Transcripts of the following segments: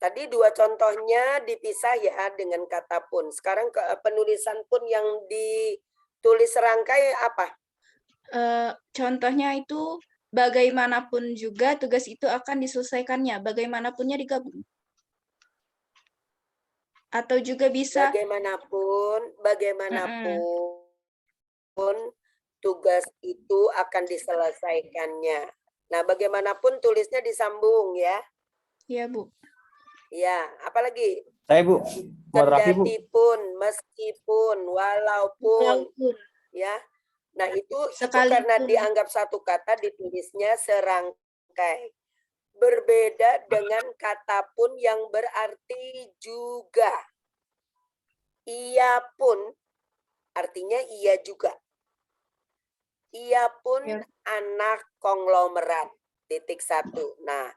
Tadi dua contohnya dipisah ya dengan kata pun. Sekarang penulisan pun yang ditulis serangkai apa? Contohnya itu bagaimanapun juga tugas itu akan diselesaikannya. Bagaimanapun digabung. Atau juga bisa Bagaimanapun mm-mm. tugas itu akan diselesaikannya. Nah, bagaimanapun tulisnya disambung ya. Ya, Bu. Ya, apalagi? Saya Bu, Muhammad Rafi Bu. Kendati pun, meskipun, walaupun, Walaupun ya. Nah, itu karena sekalipun. dianggap satu kata ditulisnya serangkai. Berbeda dengan kata pun yang berarti juga. Ia pun artinya ia juga. Ia pun Ya. anak konglomerat. Titik satu. Nah,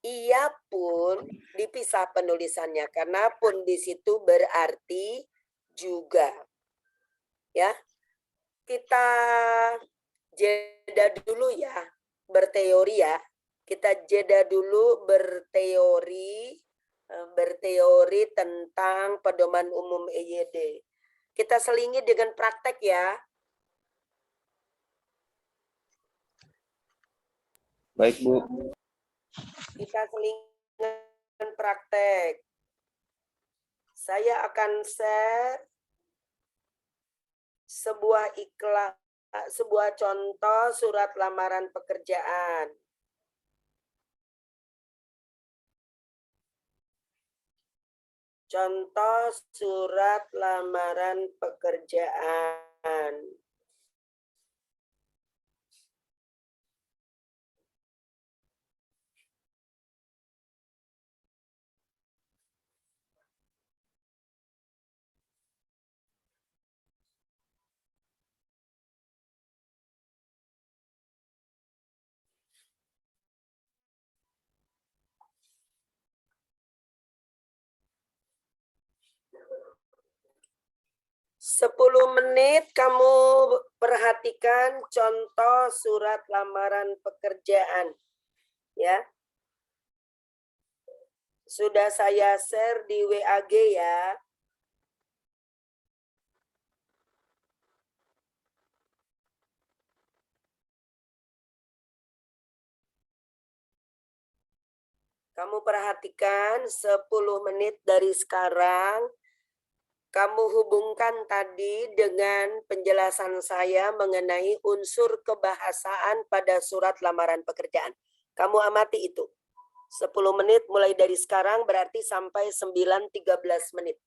ia pun dipisah penulisannya karena pun di situ berarti juga. Ya. Kita jeda dulu ya, berteori ya. Kita jeda dulu berteori tentang pedoman umum EYD. Kita selingi dengan praktek ya. Baik Bu. Kita selingi dengan praktek. Saya akan share sebuah contoh surat lamaran pekerjaan. Contoh surat lamaran pekerjaan. Sepuluh menit kamu perhatikan contoh surat lamaran pekerjaan. Ya. Sudah saya share di WAG ya. Kamu perhatikan 10 menit dari sekarang. Kamu hubungkan tadi dengan penjelasan saya mengenai unsur kebahasaan pada surat lamaran pekerjaan. Kamu amati itu. 10 menit mulai dari sekarang berarti sampai 9.13 menit.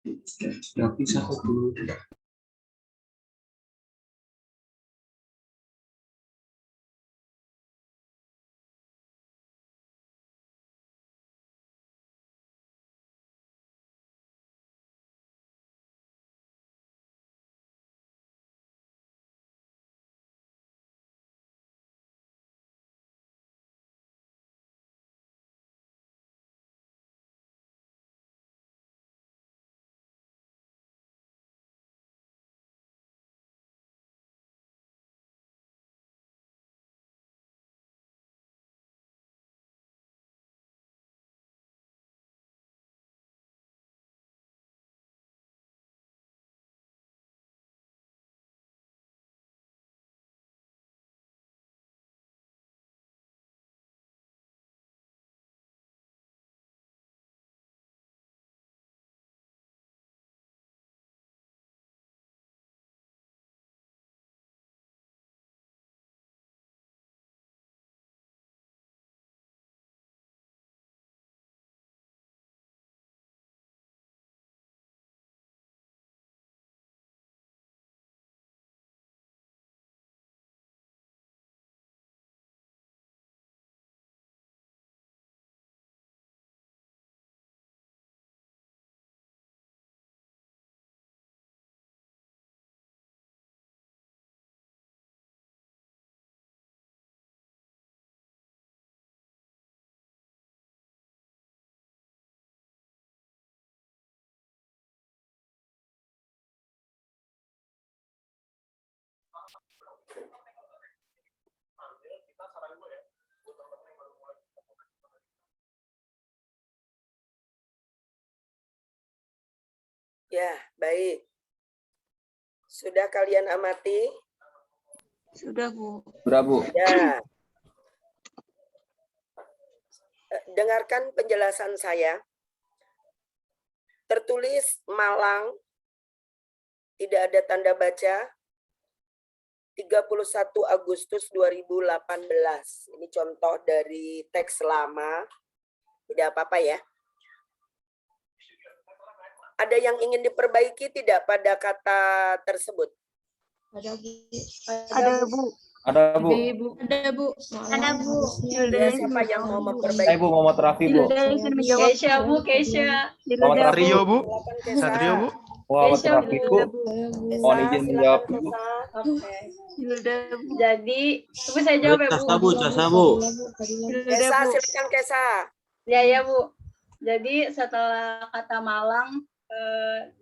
Tapi satu dulu. Ya, baik. Sudah kalian amati? Sudah, Bu. Sudah, Bu. Ya. Dengarkan penjelasan saya. Tertulis Malang, tidak ada tanda baca, 31 Agustus 2018. Ini contoh dari teks lama. Tidak apa-apa ya. Ada yang ingin diperbaiki tidak pada kata tersebut? Ada, Bu. Ada, Bu. Ada, Bu. Ada, Bu. Ada, Bu. Ya, siapa yang mau Saya, memperbaiki? Bu, Muhammad Rafi, Bu. Keisha, Bu. Keisha. Muhammad Rafi, Satrio, Bu. Silakan Kesa. Satrio, Bu. Muhammad Keisha, Rafi, Bu. Kesa, Mohon izin menjawab, silakan Bu. Kesa. Oke. Jadi, Bu saya jawab ya, Bu. Jasa, Bu. Kesa, silakan Kesa. Ya, Bu. Jadi setelah kata Malang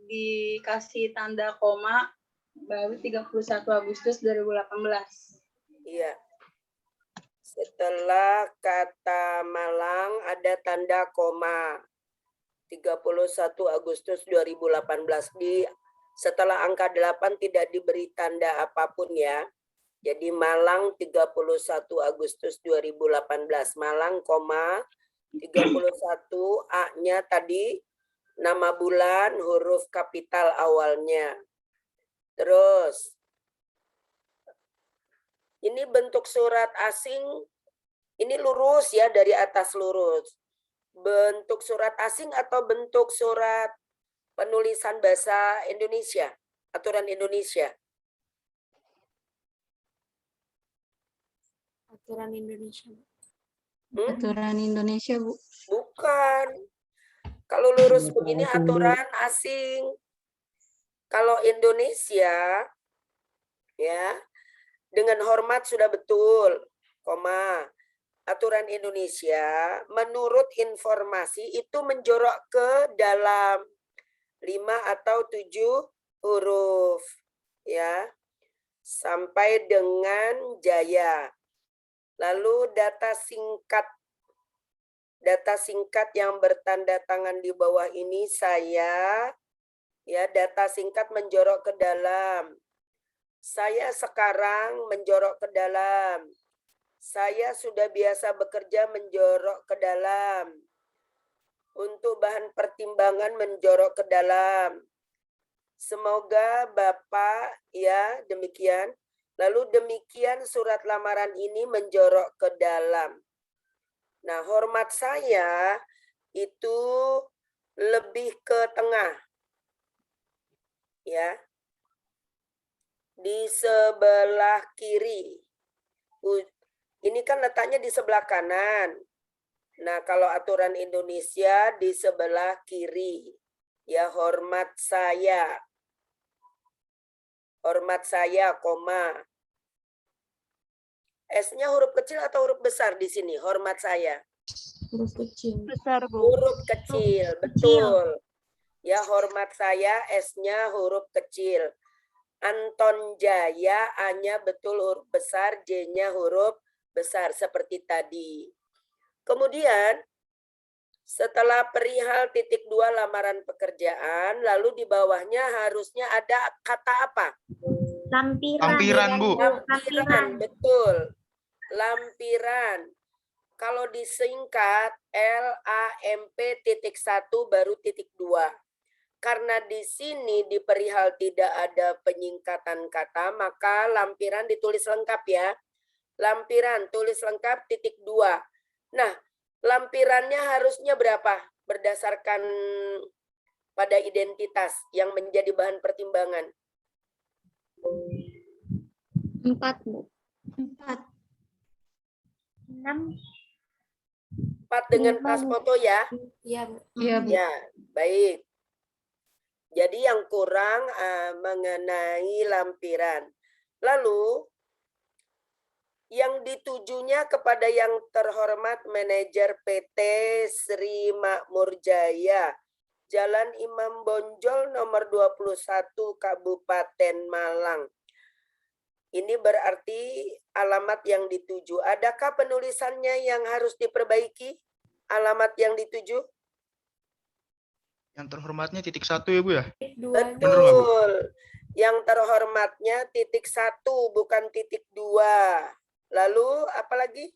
dikasih tanda koma baru 31 Agustus 2018. Iya. Setelah kata Malang ada tanda koma. 31 Agustus 2018. Setelah angka 8 tidak diberi tanda apapun ya. Jadi Malang 31 Agustus 2018. Malang, koma 31 A-nya tadi nama bulan, huruf kapital awalnya. Terus, ini bentuk surat asing, ini lurus ya, dari atas lurus. Bentuk surat asing atau bentuk surat penulisan bahasa Indonesia, aturan Indonesia? Aturan Indonesia. Aturan Indonesia, Bu. Bukan. Kalau lurus begini aturan asing. Kalau Indonesia, ya, dengan hormat sudah betul, koma. Aturan Indonesia menurut informasi itu menjorok ke dalam 5 atau 7 huruf, ya, sampai dengan jaya. Lalu data singkat yang bertanda tangan di bawah ini saya, ya, data singkat menjorok ke dalam. Saya sekarang menjorok ke dalam. Saya sudah biasa bekerja menjorok ke dalam. Untuk bahan pertimbangan menjorok ke dalam. Semoga Bapak, ya, demikian. Lalu demikian surat lamaran ini menjorok ke dalam. Nah, hormat saya itu lebih ke tengah. ya. Di sebelah kiri. Ini kan letaknya di sebelah kanan. Nah, kalau aturan Indonesia di sebelah kiri. Ya, hormat saya. Hormat saya, koma. S-nya huruf kecil atau huruf besar di sini? Hormat saya. Huruf kecil. Besar, Bu. Huruf kecil, betul. Ya, hormat saya, S-nya huruf kecil. Anton Jaya, A-nya betul huruf besar, J-nya huruf besar, seperti tadi. Kemudian, setelah perihal titik 2 lamaran pekerjaan, lalu di bawahnya harusnya ada kata apa? Lampiran. Bu. Lampiran, betul. Lampiran. Kalau disingkat LAMP.1 baru titik 2. Karena di sini di perihal tidak ada penyingkatan kata, maka lampiran ditulis lengkap ya. Lampiran tulis lengkap titik 2. Nah, lampirannya harusnya berapa? Berdasarkan pada identitas yang menjadi bahan pertimbangan. 4, Bu. 4. 6. 4 dengan pas foto ya. Iya, Bu. Iya, Bu. Ya, baik. Jadi yang kurang mengenai lampiran. Lalu yang ditujunya kepada yang terhormat manajer PT Sri Makmur Jaya, Jalan Imam Bonjol nomor 21 Kabupaten Malang. Ini berarti alamat yang dituju. Adakah penulisannya yang harus diperbaiki? Alamat yang dituju? Yang terhormatnya titik 1 ya, Bu ya? 2. Bener nggak, Bu? Betul. Yang terhormatnya titik 1 bukan titik 2. Lalu apa lagi?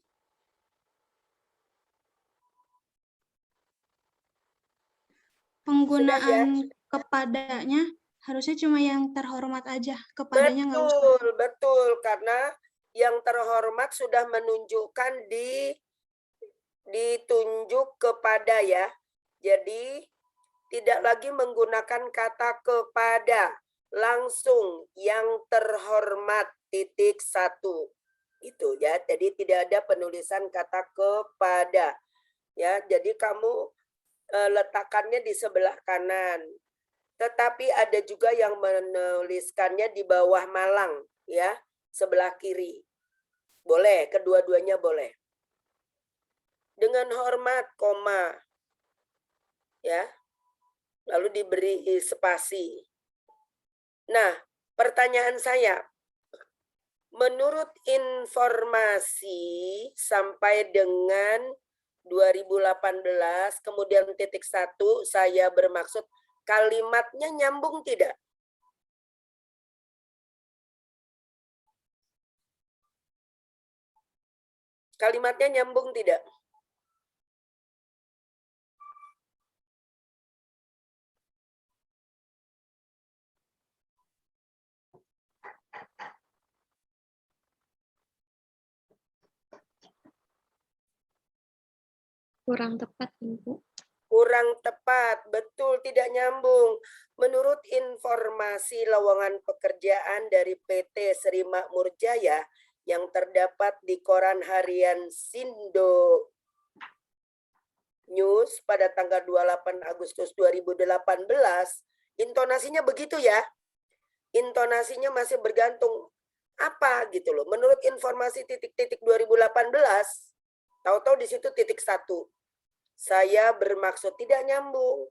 Penggunaan kepadanya harusnya cuma yang terhormat aja, kepadanya nggak usah. Betul, betul. Karena yang terhormat sudah menunjukkan ditunjuk kepada ya. Jadi tidak lagi menggunakan kata kepada. Langsung yang terhormat titik 1. Itu ya. Jadi tidak ada penulisan kata kepada. Ya, jadi kamu letakkannya di sebelah kanan. Tetapi ada juga yang menuliskannya di bawah Malang, ya, sebelah kiri. Boleh, kedua-duanya boleh. Dengan hormat, koma, ya, lalu diberi spasi. Nah, pertanyaan saya, menurut informasi sampai dengan 2018, kemudian titik 1, saya bermaksud kalimatnya nyambung tidak? Kalimatnya nyambung tidak? Kurang tepat, Ibu. Kurang tepat, betul, tidak nyambung. Menurut informasi lowongan pekerjaan dari PT Sri Makmur Jaya yang terdapat di koran harian Sindo News pada tanggal 28 Agustus 2018, intonasinya begitu ya. Intonasinya masih bergantung apa gitu loh. Menurut informasi titik-titik 2018, tahu-tahu di situ titik 1. Saya bermaksud tidak nyambung.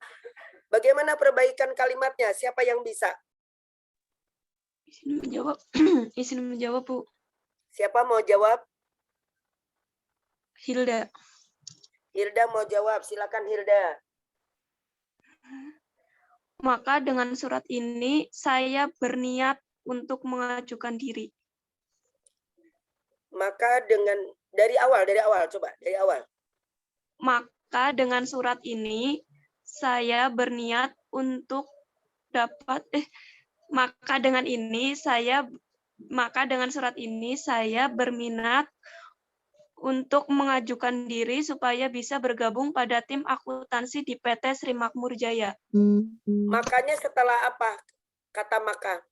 Bagaimana perbaikan kalimatnya? Siapa yang bisa? Izin menjawab. Izin menjawab, Bu. Siapa mau jawab? Hilda. Hilda mau jawab. Silakan Hilda. Maka dengan surat ini saya berniat untuk mengajukan diri. Maka dengan dari awal coba dari awal. Maka dengan surat ini saya berniat untuk maka dengan surat ini saya berminat untuk mengajukan diri supaya bisa bergabung pada tim akuntansi di PT Sri Makmur Jaya. Makanya setelah apa? kata maka.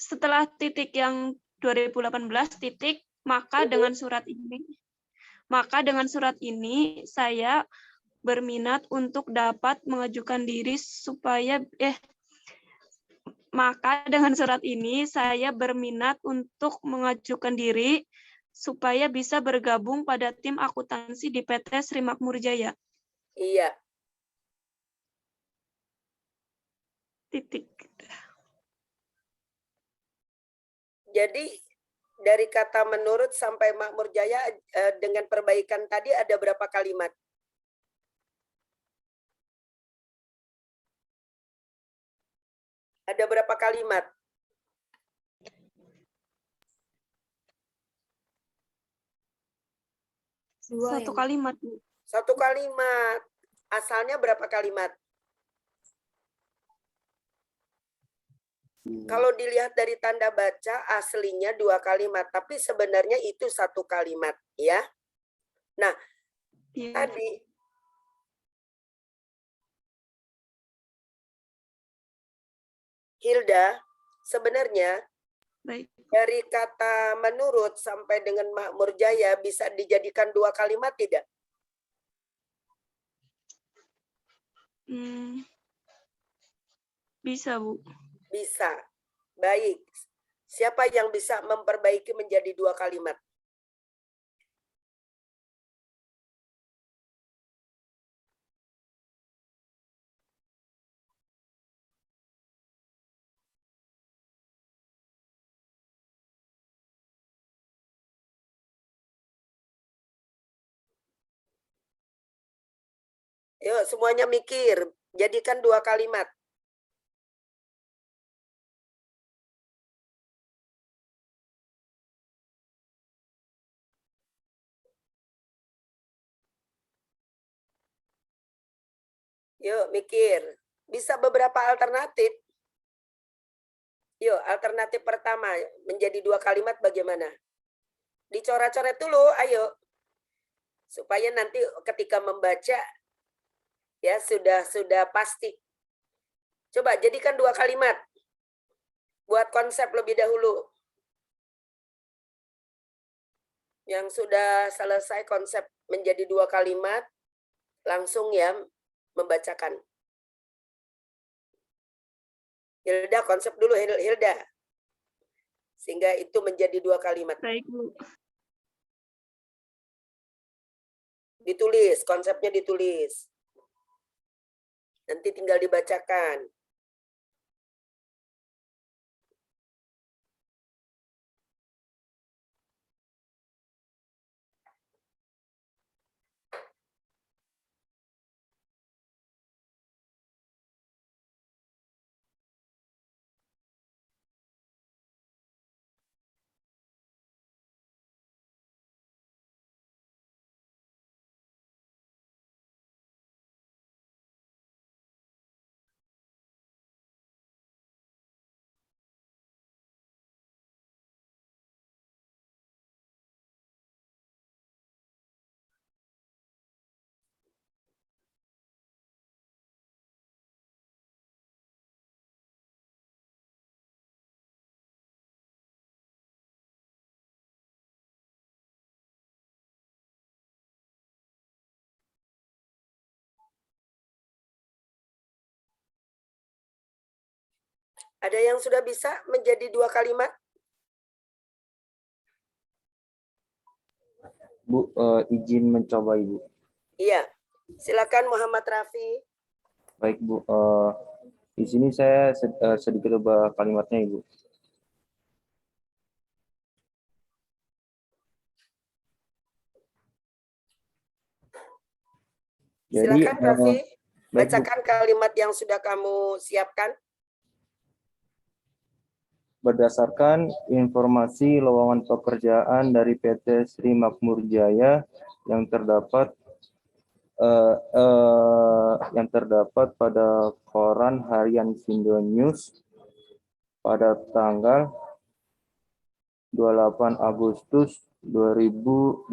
Setelah titik yang 2018 titik, maka dengan surat ini saya berminat untuk dapat mengajukan diri supaya maka dengan surat ini saya berminat untuk mengajukan diri supaya bisa bergabung pada tim akuntansi di PT Sri Makmur Jaya. Iya. Titik. Jadi dari kata menurut sampai Makmur Jaya dengan perbaikan tadi ada berapa kalimat? Ada berapa kalimat? Satu kalimat, Bu. Satu kalimat. Asalnya berapa kalimat? Kalau dilihat dari tanda baca aslinya 2 kalimat, tapi sebenarnya itu 1 kalimat, ya. Nah, Iya. tadi Hilda, sebenarnya Baik. dari kata menurut sampai dengan Makmur Jaya bisa dijadikan 2 kalimat tidak? Bisa, Bu. Bisa. Baik. Siapa yang bisa memperbaiki menjadi 2 kalimat? Yuk, semuanya mikir. Jadikan 2 kalimat. Yuk, mikir. Bisa beberapa alternatif. Yuk, alternatif pertama menjadi 2 kalimat bagaimana? Dicoret-coret dulu, ayo. Supaya nanti ketika membaca ya sudah pasti. Coba jadikan 2 kalimat. Buat konsep lebih dahulu. Yang sudah selesai konsep menjadi 2 kalimat, langsung ya membacakan. Hilda, konsep dulu Hilda. Sehingga itu menjadi 2 kalimat. Baik, Bu. Ditulis, konsepnya ditulis. Nanti tinggal dibacakan. Ada yang sudah bisa menjadi 2 kalimat? Bu, izin mencoba Ibu. Iya. Silakan Muhammad Rafi. Baik Bu, di sini saya sedikit ubah kalimatnya Ibu. Jadi, Silakan Rafi. baik, Bu. Bacakan kalimat yang sudah kamu siapkan. Berdasarkan informasi lowongan pekerjaan dari PT Sri Makmur Jaya yang terdapat pada koran harian Sindo News pada tanggal 28 Agustus 2018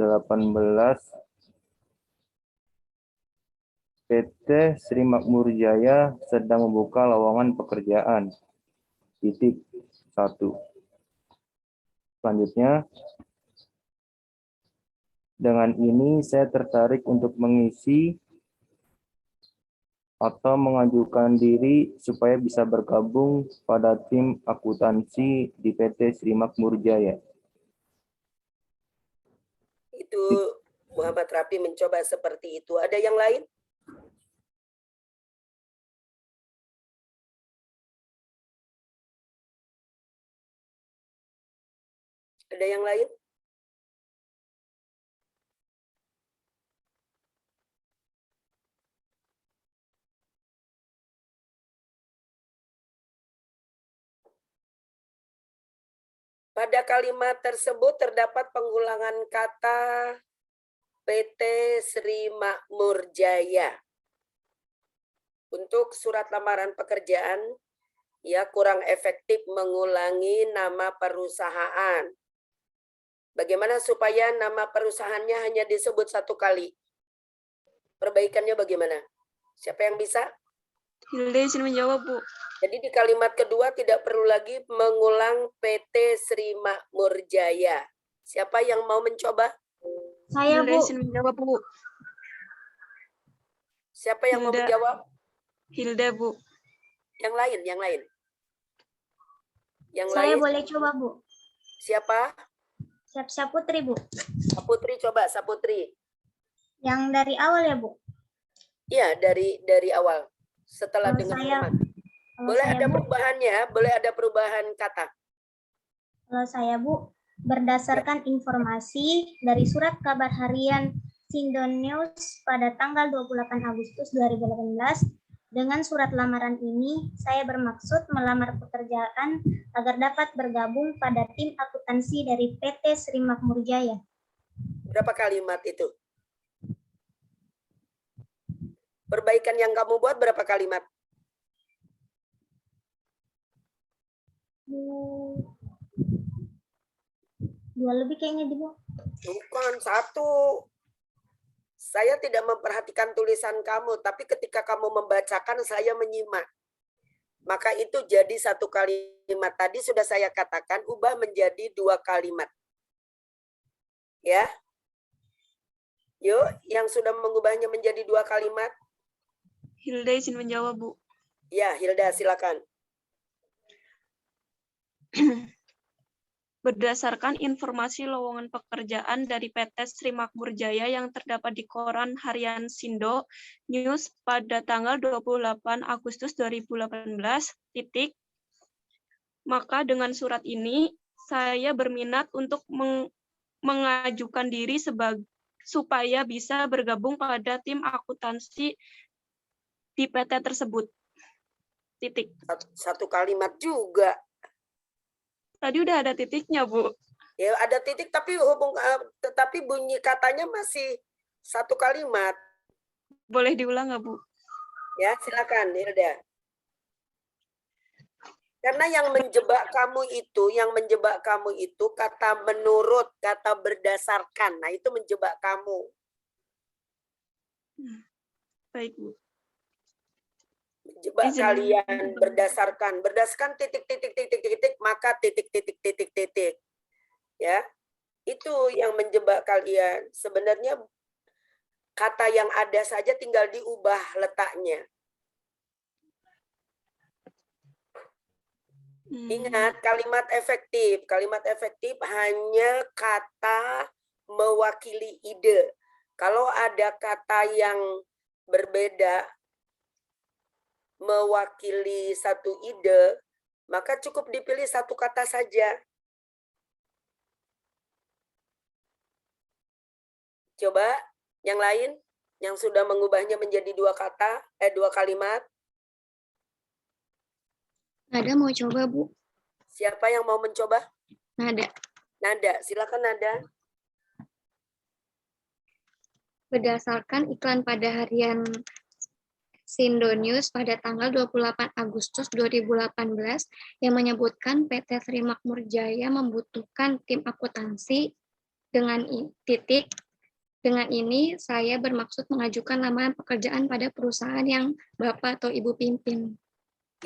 PT Sri Makmur Jaya sedang membuka lowongan pekerjaan. Titik 1. Selanjutnya, dengan ini saya tertarik untuk mengisi atau mengajukan diri supaya bisa bergabung pada tim akuntansi di PT Sri Makmur Jaya. Itu Muhammad Rafi mencoba seperti itu. Ada yang lain? Ada yang lain? Pada kalimat tersebut terdapat pengulangan kata PT Sri Makmur Jaya. Untuk surat lamaran pekerjaan, ya kurang efektif mengulangi nama perusahaan. Bagaimana supaya nama perusahaannya hanya disebut satu kali? Perbaikannya bagaimana? Siapa yang bisa? Hilda izin menjawab, Bu. Jadi di kalimat kedua tidak perlu lagi mengulang PT Sri Makmur Jaya. Siapa yang mau mencoba? Saya, Hilda Bu. izin menjawab, Bu. Siapa yang mau Hilda. menjawab? Hilda, Bu. Yang lain, yang lain. Yang Saya lain, boleh coba, Bu. siapa? Siap-siap Putri, Bu. Saputri, coba Saputri. Yang dari awal ya, Bu. Iya, dari awal. Setelah Kalau dengar saya- firman. Kalau Boleh saya, ada Bu, perubahannya, boleh ada perubahan kata. kalau saya, Bu, berdasarkan informasi dari surat kabar harian Sindonews pada tanggal 28 Agustus 2018, dengan surat lamaran ini, saya bermaksud melamar pekerjaan agar dapat bergabung pada tim akuntansi dari PT Sri Makmur Jaya. Berapa kalimat itu? Perbaikan yang kamu buat berapa kalimat? Dua lebih kayaknya, Bu. Bukan, satu. Saya tidak memperhatikan tulisan kamu, tapi ketika kamu membacakan, saya menyimak. Maka itu jadi satu kalimat. Tadi sudah saya katakan, ubah menjadi dua kalimat. Ya. Yuk, yang sudah mengubahnya menjadi dua kalimat. Hilda izin menjawab, Bu. Ya, Hilda, silakan. Berdasarkan informasi lowongan pekerjaan dari PT Sri Makmur Jaya yang terdapat di koran harian Sindo News pada tanggal 28 Agustus 2018, maka dengan surat ini saya berminat untuk mengajukan diri supaya bisa bergabung pada tim akuntansi di PT tersebut. Satu kalimat juga. Tadi udah ada titiknya, Bu. Ya, ada titik tapi tetapi bunyi katanya masih satu kalimat. Boleh diulang nggak, Bu? Ya, silakan, Hilda. Karena yang menjebak kamu itu kata menurut, kata berdasarkan. Nah, itu menjebak kamu. Baik, Bu. Menjebak Izin. kalian berdasarkan titik, maka titik. Ya. Itu yang menjebak kalian. Sebenarnya kata yang ada saja tinggal diubah letaknya. Ingat, kalimat efektif. Kalimat efektif hanya kata mewakili ide. Kalau ada kata yang berbeda mewakili satu ide, maka cukup dipilih satu kata saja. Coba yang lain yang sudah mengubahnya menjadi dua kalimat. Nada mau coba, Bu. Siapa yang mau mencoba? Nada. Nada, silakan Nada. Berdasarkan iklan pada harian Sindo News pada tanggal 28 Agustus 2018 yang menyebutkan PT Sri Makmur Jaya membutuhkan tim akuntansi dengan Dengan ini, saya bermaksud mengajukan lamaran pekerjaan pada perusahaan yang Bapak atau Ibu pimpin.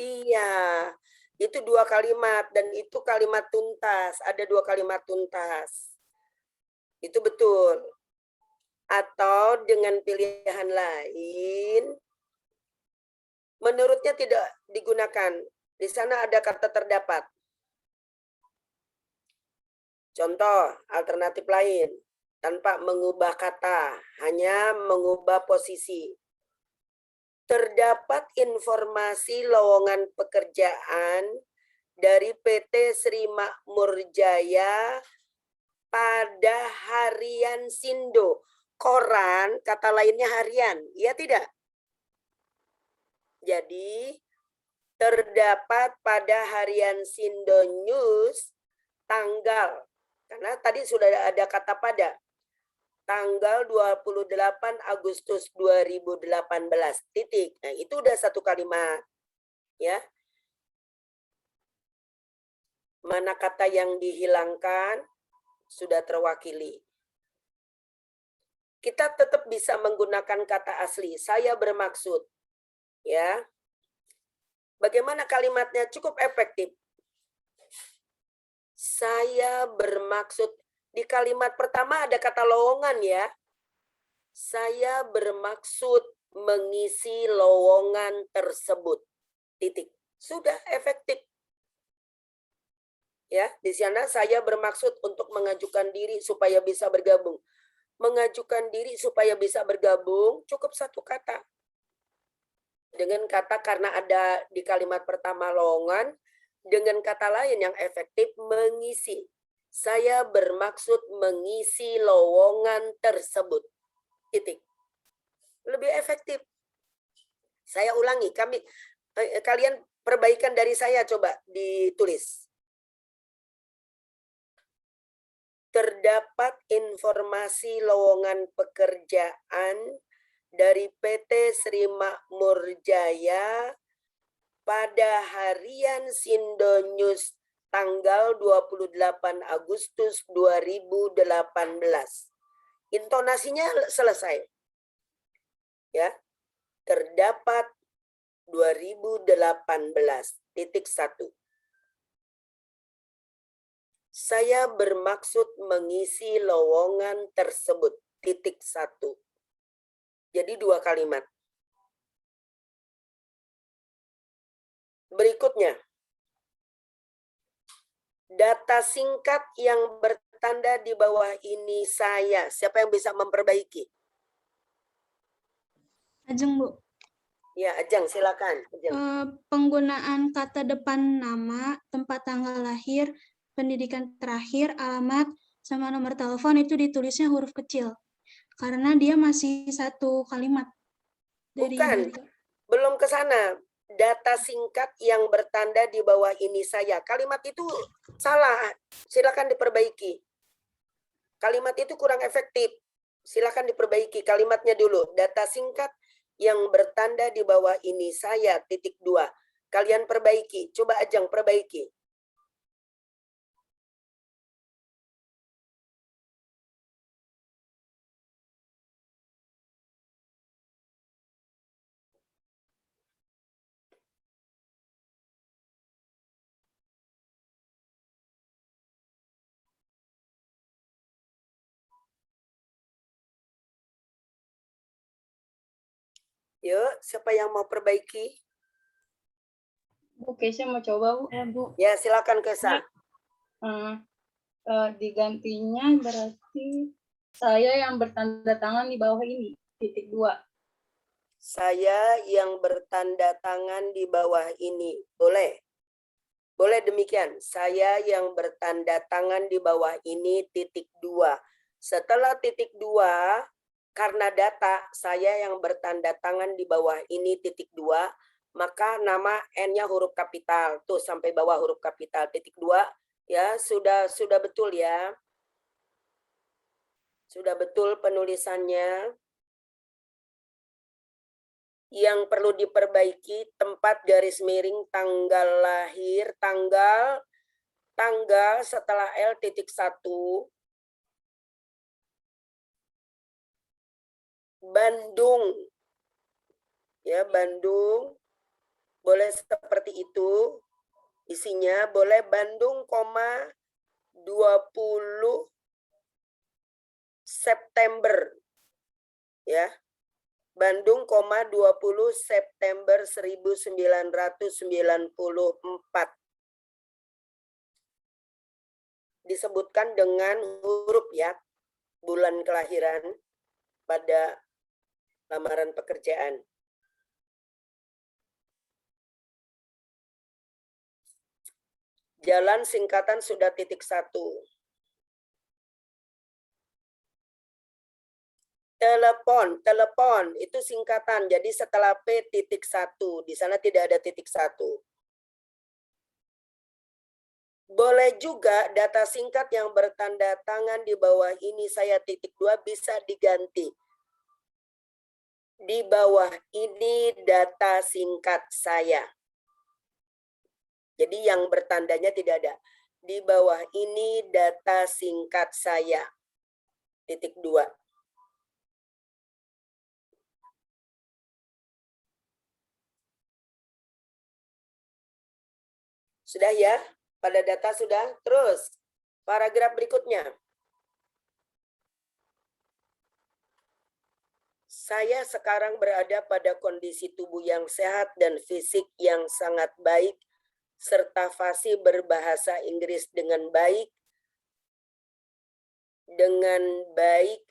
Iya, itu 2 kalimat dan itu kalimat tuntas. Ada 2 kalimat tuntas. Itu betul. Atau dengan pilihan lain, menurutnya tidak digunakan. Di sana ada kata terdapat. Contoh, alternatif lain. Tanpa mengubah kata, hanya mengubah posisi. Terdapat informasi lowongan pekerjaan dari PT Sri Makmur Jaya pada harian Sindo. Koran, kata lainnya harian, ya tidak? Jadi, terdapat pada harian Sindo News tanggal, karena tadi sudah ada kata pada, tanggal 28 Agustus 2018, titik. Nah, itu udah 1 kalimat. Ya. Mana kata yang dihilangkan sudah terwakili. Kita tetap bisa menggunakan kata asli. Saya bermaksud. Ya. Bagaimana kalimatnya cukup efektif? Saya bermaksud. Di kalimat pertama ada kata lowongan ya. Saya bermaksud mengisi lowongan tersebut. Titik. Sudah efektif. Ya, di sana saya bermaksud untuk mengajukan diri supaya bisa bergabung. Mengajukan diri supaya bisa bergabung cukup 1 kata. Dengan kata karena ada di kalimat pertama lowongan, dengan kata lain yang efektif mengisi. Saya bermaksud mengisi lowongan tersebut. Titik. Lebih efektif. Saya ulangi, kalian perbaikan dari saya coba ditulis. Terdapat informasi lowongan pekerjaan dari PT Sri Makmur Jaya pada harian Sindo News tanggal 28 Agustus 2018. Intonasinya selesai. Ya. Terdapat 2018.1. Saya bermaksud mengisi lowongan tersebut. Titik 1. Jadi 2 kalimat. Berikutnya. Data singkat yang bertanda di bawah ini saya. Siapa yang bisa memperbaiki? Ajeng, Bu. Ya, Ajeng, silakan. Ajeng. Penggunaan kata depan nama, tempat tanggal lahir, pendidikan terakhir, alamat, sama nomor telepon itu ditulisnya huruf kecil. Karena dia masih 1 kalimat. Bukan, belum ke sana. Data singkat yang bertanda di bawah ini saya. Kalimat itu salah. Silakan diperbaiki. Kalimat itu kurang efektif. Silakan diperbaiki kalimatnya dulu. Data singkat yang bertanda di bawah ini saya. Titik 2. Kalian perbaiki. Coba Ajeng perbaiki. Yuk, siapa yang mau perbaiki? Bu, Kesha mau coba, Bu. Bu. Ya, silakan Kesa. Digantinya berarti saya yang bertanda tangan di bawah ini, titik 2. Saya yang bertanda tangan di bawah ini. Boleh? Boleh demikian. Saya yang bertanda tangan di bawah ini, titik 2. Setelah titik 2, karena data saya yang bertanda tangan di bawah ini, titik 2, maka nama N-nya huruf kapital. Tuh sampai bawah huruf kapital, titik 2. Ya, sudah betul ya. Sudah betul penulisannya. Yang perlu diperbaiki tempat garis miring tanggal lahir, tanggal setelah L titik 1. Bandung. Ya, Bandung. Boleh seperti itu. Isinya boleh Bandung, 20 September. Ya. Bandung, 20 September 1994. Disebutkan dengan huruf ya, bulan kelahiran pada lamaran pekerjaan. Jalan singkatan sudah titik 1. Telepon itu singkatan. Jadi setelah P titik 1, di sana tidak ada titik 1. Boleh juga data singkat yang bertanda tangan di bawah ini saya titik 2 bisa diganti. Di bawah ini data singkat saya. Jadi yang bertandanya tidak ada. Di bawah ini data singkat saya. Titik 2. Sudah ya? Pada data sudah? Terus, paragraf berikutnya. Saya sekarang berada pada kondisi tubuh yang sehat dan fisik yang sangat baik, serta fasih berbahasa Inggris dengan baik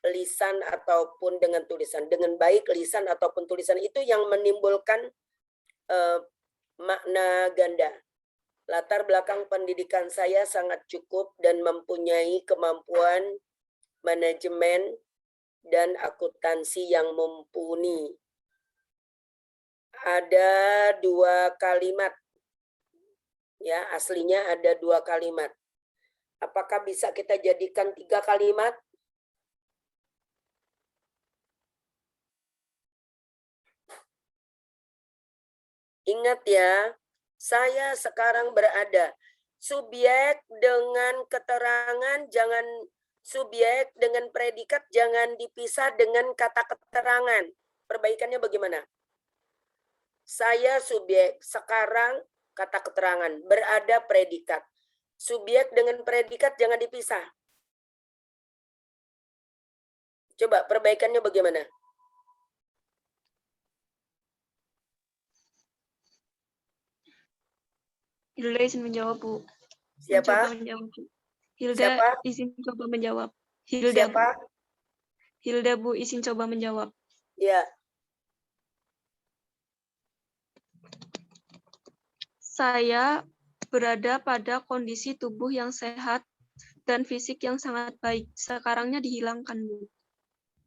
lisan ataupun dengan tulisan. Dengan baik lisan ataupun tulisan itu yang menimbulkan makna ganda. Latar belakang pendidikan saya sangat cukup dan mempunyai kemampuan manajemen dan akuntansi yang mumpuni. Ada 2 kalimat. Ya, aslinya ada 2 kalimat. Apakah bisa kita jadikan 3 kalimat? Ingat ya, saya sekarang berada. Subjek dengan keterangan jangan, subjek dengan predikat jangan dipisah dengan kata keterangan. Perbaikannya bagaimana? Saya subjek, sekarang kata keterangan, berada predikat. Subjek dengan predikat jangan dipisah. Coba perbaikannya bagaimana? Hilda izin menjawab, Bu. Siapa? Mencoba menjawab, Bu. Hilda Siapa? izin coba menjawab. Hilda, Siapa? Bu. Hilda, Bu, izin coba menjawab. Ya. Saya berada pada kondisi tubuh yang sehat dan fisik yang sangat baik. Sekarangnya dihilangkan, Bu.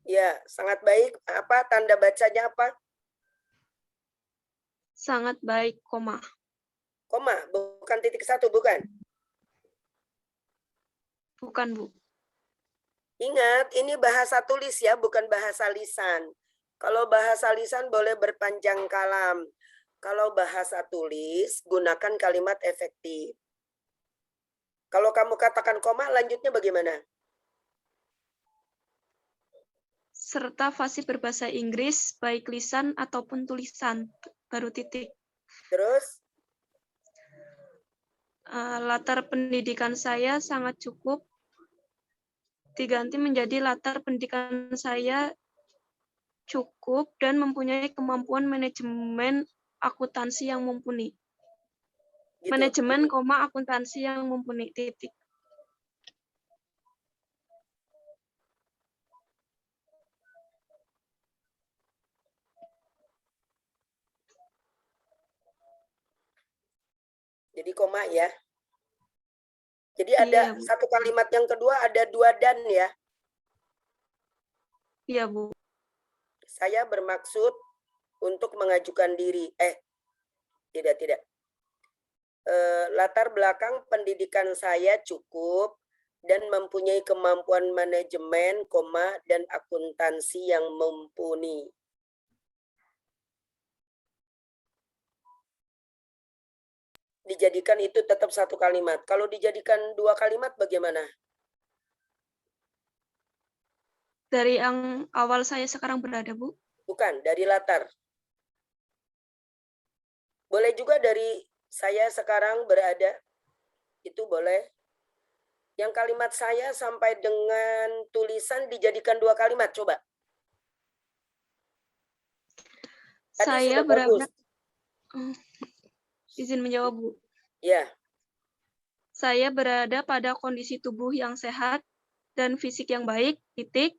Ya, sangat baik. Apa tanda bacanya apa? Sangat baik, koma. Koma, bukan titik 1, bukan? Bukan, Bu. Ingat, ini bahasa tulis ya, bukan bahasa lisan. Kalau bahasa lisan boleh berpanjang kalam. Kalau bahasa tulis, gunakan kalimat efektif. Kalau kamu katakan koma, lanjutnya bagaimana? Serta fasih berbahasa Inggris, baik lisan ataupun tulisan. Baru titik. Terus? Latar pendidikan saya sangat cukup. Diganti menjadi latar pendidikan saya cukup dan mempunyai kemampuan manajemen akuntansi yang mumpuni. Gitu. Manajemen, akuntansi yang mumpuni, titik. Jadi koma ya. Jadi ada Iya, Bu. satu kalimat yang kedua ada 2 dan ya. Iya, Bu. Saya bermaksud untuk mengajukan diri. Tidak. Latar belakang pendidikan saya cukup dan mempunyai kemampuan manajemen, dan akuntansi yang mumpuni. Dijadikan itu tetap 1 kalimat. Kalau dijadikan 2 kalimat bagaimana? Dari yang awal saya sekarang berada, Bu. Bukan, dari latar. Boleh juga dari saya sekarang berada. Itu boleh. Yang kalimat saya sampai dengan tulisan dijadikan 2 kalimat, coba. Tadi Saya sudah bagus. berada, izin menjawab, Bu. Ya, Saya berada pada kondisi tubuh yang sehat dan fisik yang baik, titik,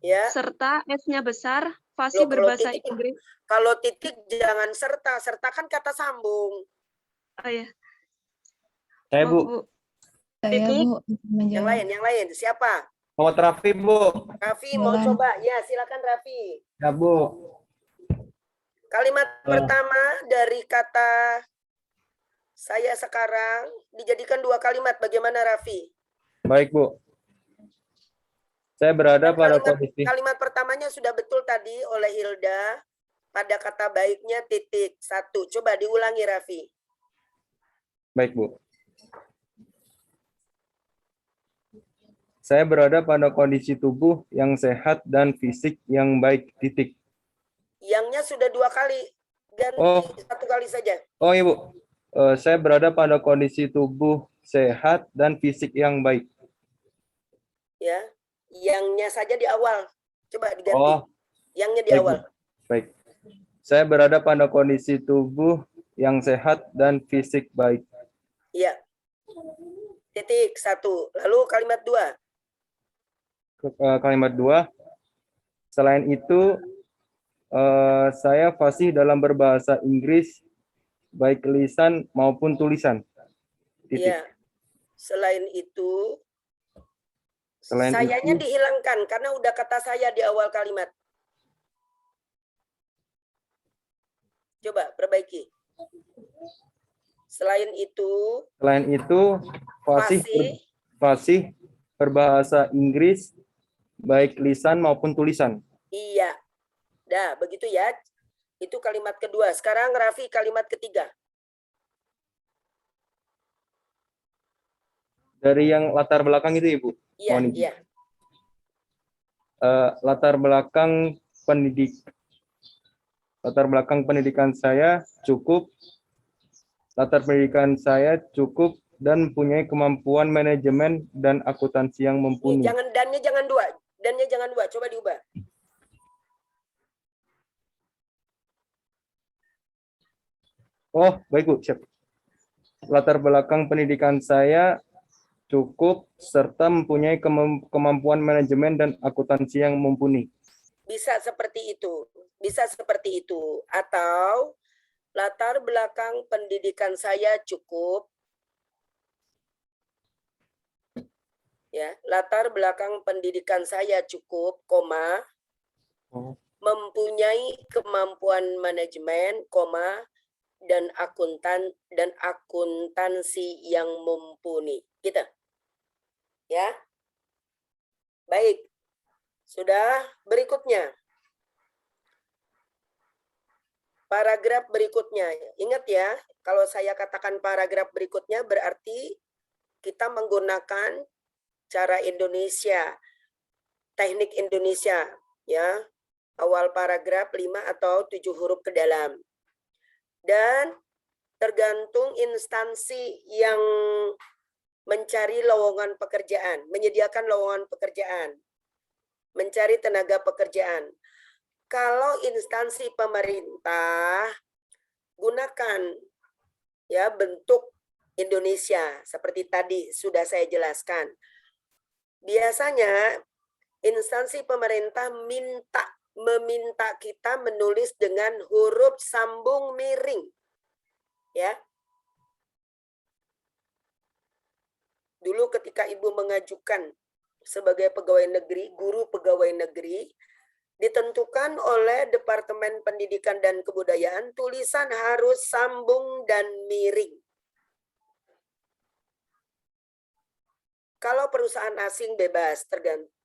ya. serta S-nya besar, fasih Loh, kalau berbahasa titik, Inggris. kalau titik jangan serta. Serta kan kata sambung. Oh ya, Saya, maaf, Bu. Bu. Saya, Titik. Bu, Yang lain. Siapa? Muhammad Rafi, Bu. Raffi mau Boleh. coba? Ya, silakan Raffi. Ya, Bu. Kalimat pertama dari kata saya sekarang dijadikan 2 kalimat. Bagaimana Raffi? Baik, Bu. Saya berada pada kondisi. Kalimat pertamanya sudah betul tadi oleh Hilda. Pada kata baiknya titik 1. Coba diulangi Raffi. Baik, Bu. Saya berada pada kondisi tubuh yang sehat dan fisik yang baik, titik. Yangnya sudah 2 kali. Ganti Oh. 1 kali saja. Oh, Ibu. Saya berada pada kondisi tubuh sehat dan fisik yang baik. Ya, yangnya saja di awal. Coba diganti. Oh, Yangnya di baik, Bu. awal. Baik. Saya berada pada kondisi tubuh yang sehat dan fisik baik. Iya. Titik 1. Lalu kalimat 2. Kalimat 2. Selain itu, saya fasih dalam berbahasa Inggris, baik lisan maupun tulisan. Titik. Iya. Selain itu, Selain sayanya itu, dihilangkan karena udah kata saya di awal kalimat. Coba perbaiki. Selain itu, fasih berbahasa Inggris, baik lisan maupun tulisan. iya. Dah, begitu ya. Itu kalimat kedua. Sekarang Raffi kalimat ketiga. Dari yang latar belakang itu, Ibu. Iya, Mohon izin. iya. Latar belakang pendidikan saya cukup. Latar pendidikan saya cukup dan mempunyai kemampuan manajemen dan akuntansi yang mumpuni. Dannya jangan 2. Dannya jangan 2. Coba diubah. Oh, baik, Bu. Siap. Latar belakang pendidikan saya cukup serta mempunyai kemampuan manajemen dan akuntansi yang mumpuni. Bisa seperti itu. Bisa seperti itu. Atau latar belakang pendidikan saya cukup. Ya, latar belakang pendidikan saya cukup, koma, mempunyai kemampuan manajemen, koma, dan akuntansi yang mumpuni. Gitu. Ya. Baik. Sudah, berikutnya. Paragraf berikutnya. Ingat ya, kalau saya katakan paragraf berikutnya berarti kita menggunakan cara Indonesia, teknik Indonesia, ya. Awal paragraf 5 atau 7 huruf ke dalam. Dan tergantung instansi yang mencari lowongan pekerjaan, menyediakan lowongan pekerjaan, mencari tenaga pekerjaan. Kalau instansi pemerintah, gunakan ya bentuk Indonesia seperti tadi sudah saya jelaskan. Biasanya instansi pemerintah meminta kita menulis dengan huruf sambung miring. Ya. Dulu ketika Ibu mengajukan sebagai pegawai negeri, guru pegawai negeri, ditentukan oleh Departemen Pendidikan dan Kebudayaan, tulisan harus sambung dan miring. Kalau perusahaan asing bebas,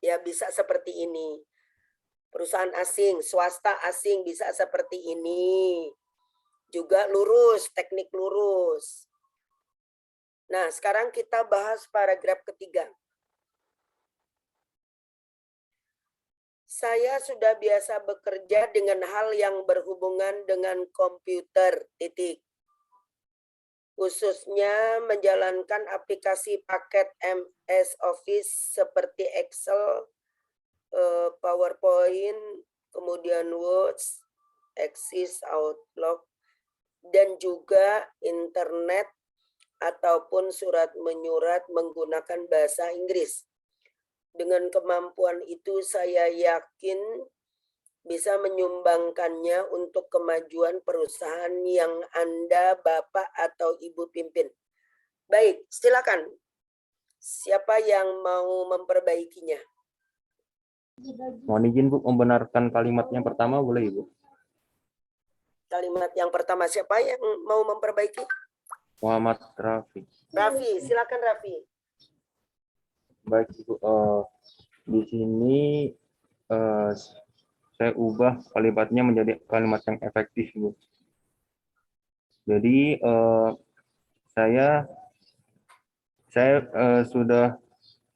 ya bisa seperti ini. Perusahaan asing, swasta asing bisa seperti ini. Juga lurus, teknik lurus. Nah, sekarang kita bahas paragraf ketiga. Saya sudah biasa bekerja dengan hal yang berhubungan dengan komputer, titik. Khususnya menjalankan aplikasi paket MS Office seperti Excel, PowerPoint, kemudian Word, Access, Outlook, dan juga internet ataupun surat menyurat menggunakan bahasa Inggris. Dengan kemampuan itu saya yakin bisa menyumbangkannya untuk kemajuan perusahaan yang Anda, Bapak, atau Ibu pimpin. Baik, silakan. Siapa yang mau memperbaikinya? Mohon izin Bu, membenarkan kalimat yang pertama boleh Ibu? Kalimat yang pertama, siapa yang mau memperbaiki? Muhammad Rafi. Raffi, silakan Raffi. Baik Ibu, di sini saya ubah kalimatnya menjadi kalimat yang efektif Bu. Jadi saya sudah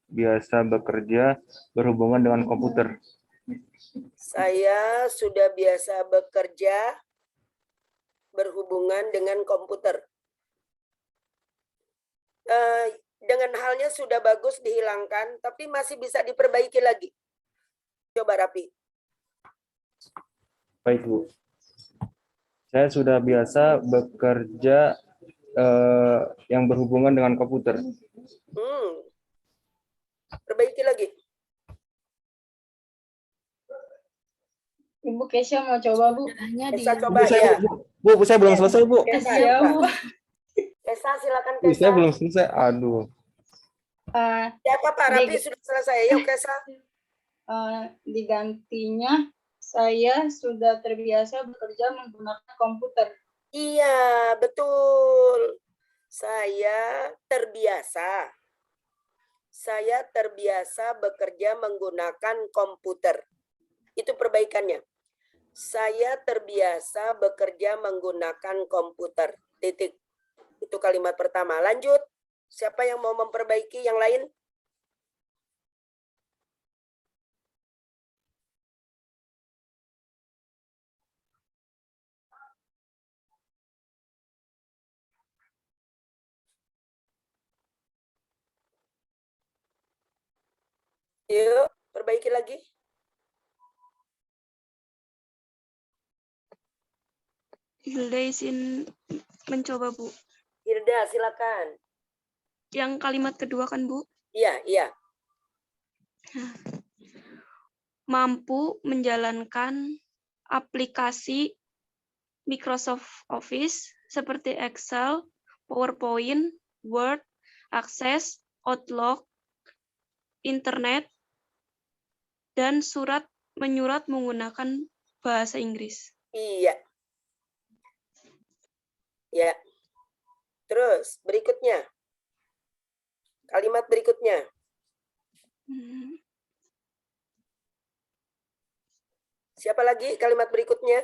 biasa bekerja berhubungan dengan komputer. Saya sudah biasa bekerja berhubungan dengan komputer. Dengan halnya sudah bagus dihilangkan, tapi masih bisa diperbaiki lagi. Coba Rapi. Baik Bu. Saya sudah biasa bekerja yang berhubungan dengan komputer. Perbaiki lagi. Ibu Kesha mau coba, Bu. Kesha coba ya. Bu, saya belum selesai Bu. Kesha, Iya, Bu. Kesha silakan Bu, saya Kesha. belum selesai. Aduh. Ya Pak Rapi sudah selesai. Yuk Kesha. Digantinya saya sudah terbiasa bekerja menggunakan komputer. Iya, betul. Saya terbiasa bekerja menggunakan komputer. Itu perbaikannya. Saya terbiasa bekerja menggunakan komputer. Titik. Itu kalimat pertama. Lanjut. Siapa yang mau memperbaiki yang lain? Yuk, perbaiki lagi. Hilda izin mencoba, Bu. Hilda, silakan. Yang kalimat kedua kan, Bu? Iya. Mampu menjalankan aplikasi Microsoft Office seperti Excel, PowerPoint, Word, Access, Outlook, internet, dan surat menyurat menggunakan bahasa Inggris. Iya. Ya. Terus berikutnya. Kalimat berikutnya. Siapa lagi kalimat berikutnya?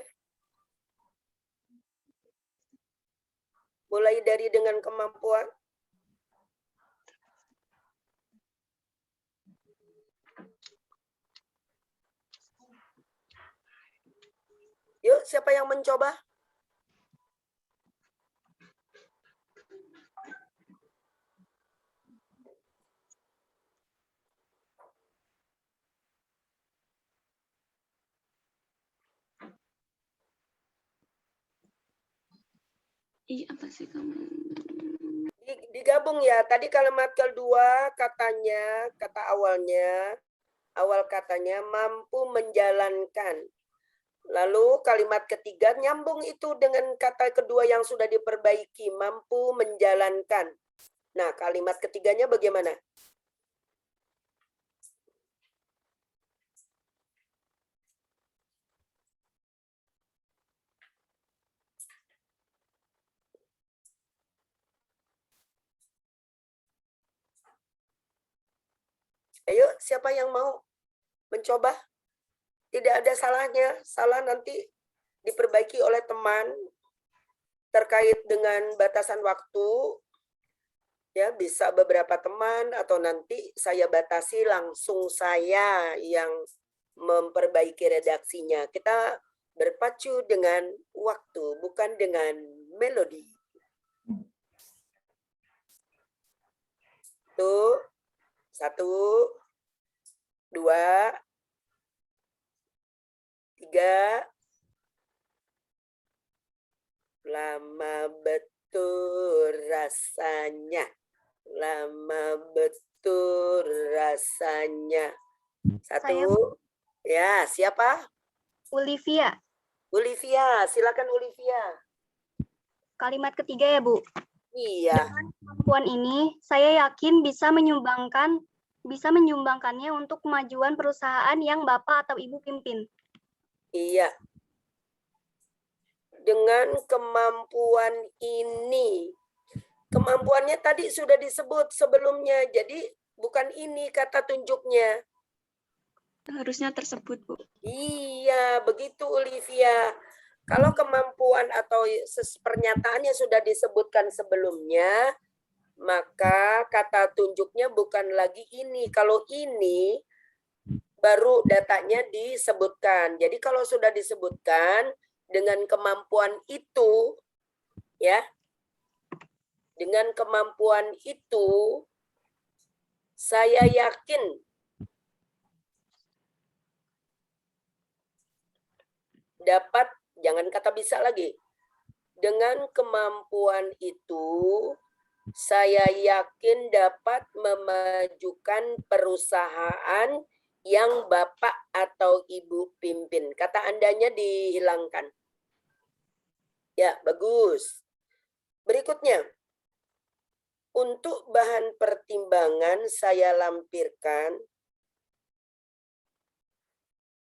Mulai dari dengan kemampuan. Yuk, siapa yang mencoba? Iya, apa sih kamu? Digabung ya. Tadi kalimat kedua katanya, awal katanya mampu menjalankan. Lalu kalimat ketiga nyambung itu dengan kata kedua yang sudah diperbaiki, mampu menjalankan. Nah, kalimat ketiganya bagaimana? Ayo, siapa yang mau mencoba? Tidak ada salahnya, salah nanti diperbaiki oleh teman terkait dengan batasan waktu. Ya, bisa beberapa teman atau nanti saya batasi langsung saya yang memperbaiki redaksinya. Kita berpacu dengan waktu, bukan dengan melodi. Tuh, 1, 2, 3. Lama betul rasanya. Lama betul rasanya. 1. Saya, Ya, siapa? Olivia. Olivia, silakan Olivia. Kalimat ketiga ya, Bu. Iya, Dengan kemampuan ini, saya yakin bisa menyumbangkannya untuk kemajuan perusahaan yang Bapak atau Ibu pimpin. iya. Dengan kemampuan ini. Kemampuannya tadi sudah disebut sebelumnya, jadi bukan ini kata tunjuknya. Harusnya tersebut, Bu. Iya, begitu Olivia. Kalau kemampuan atau pernyataannya sudah disebutkan sebelumnya, maka kata tunjuknya bukan lagi ini. Kalau ini, baru datanya disebutkan. Jadi kalau sudah disebutkan, dengan kemampuan itu, ya, dengan kemampuan itu, saya yakin dapat, jangan kata bisa lagi. Dengan kemampuan itu, saya yakin dapat memajukan perusahaan yang Bapak atau Ibu pimpin. Kata andanya dihilangkan. Ya, bagus. Berikutnya, untuk bahan pertimbangan saya lampirkan.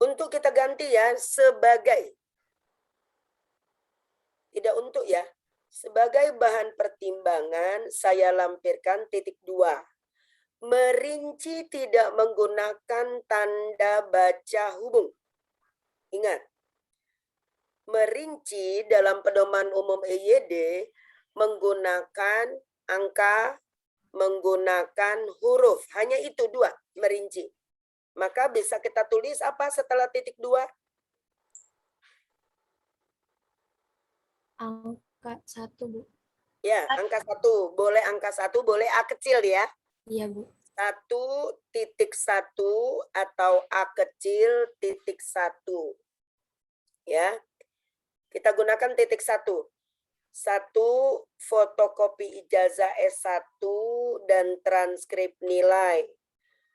Untuk kita ganti ya, sebagai. Tidak untuk ya. Sebagai bahan pertimbangan, saya lampirkan titik 2. Merinci tidak menggunakan tanda baca hubung. Ingat, merinci dalam pedoman umum EYD menggunakan angka, menggunakan huruf. Hanya itu 2, merinci. Maka bisa kita tulis apa setelah titik 2? Angka 1, Bu. Ya, angka 1. Boleh angka 1, boleh A kecil ya. Iya, Bu. 1.1 atau A kecil titik 1. Ya. Kita gunakan titik 1. 1. Fotokopi ijazah S1 dan transkrip nilai.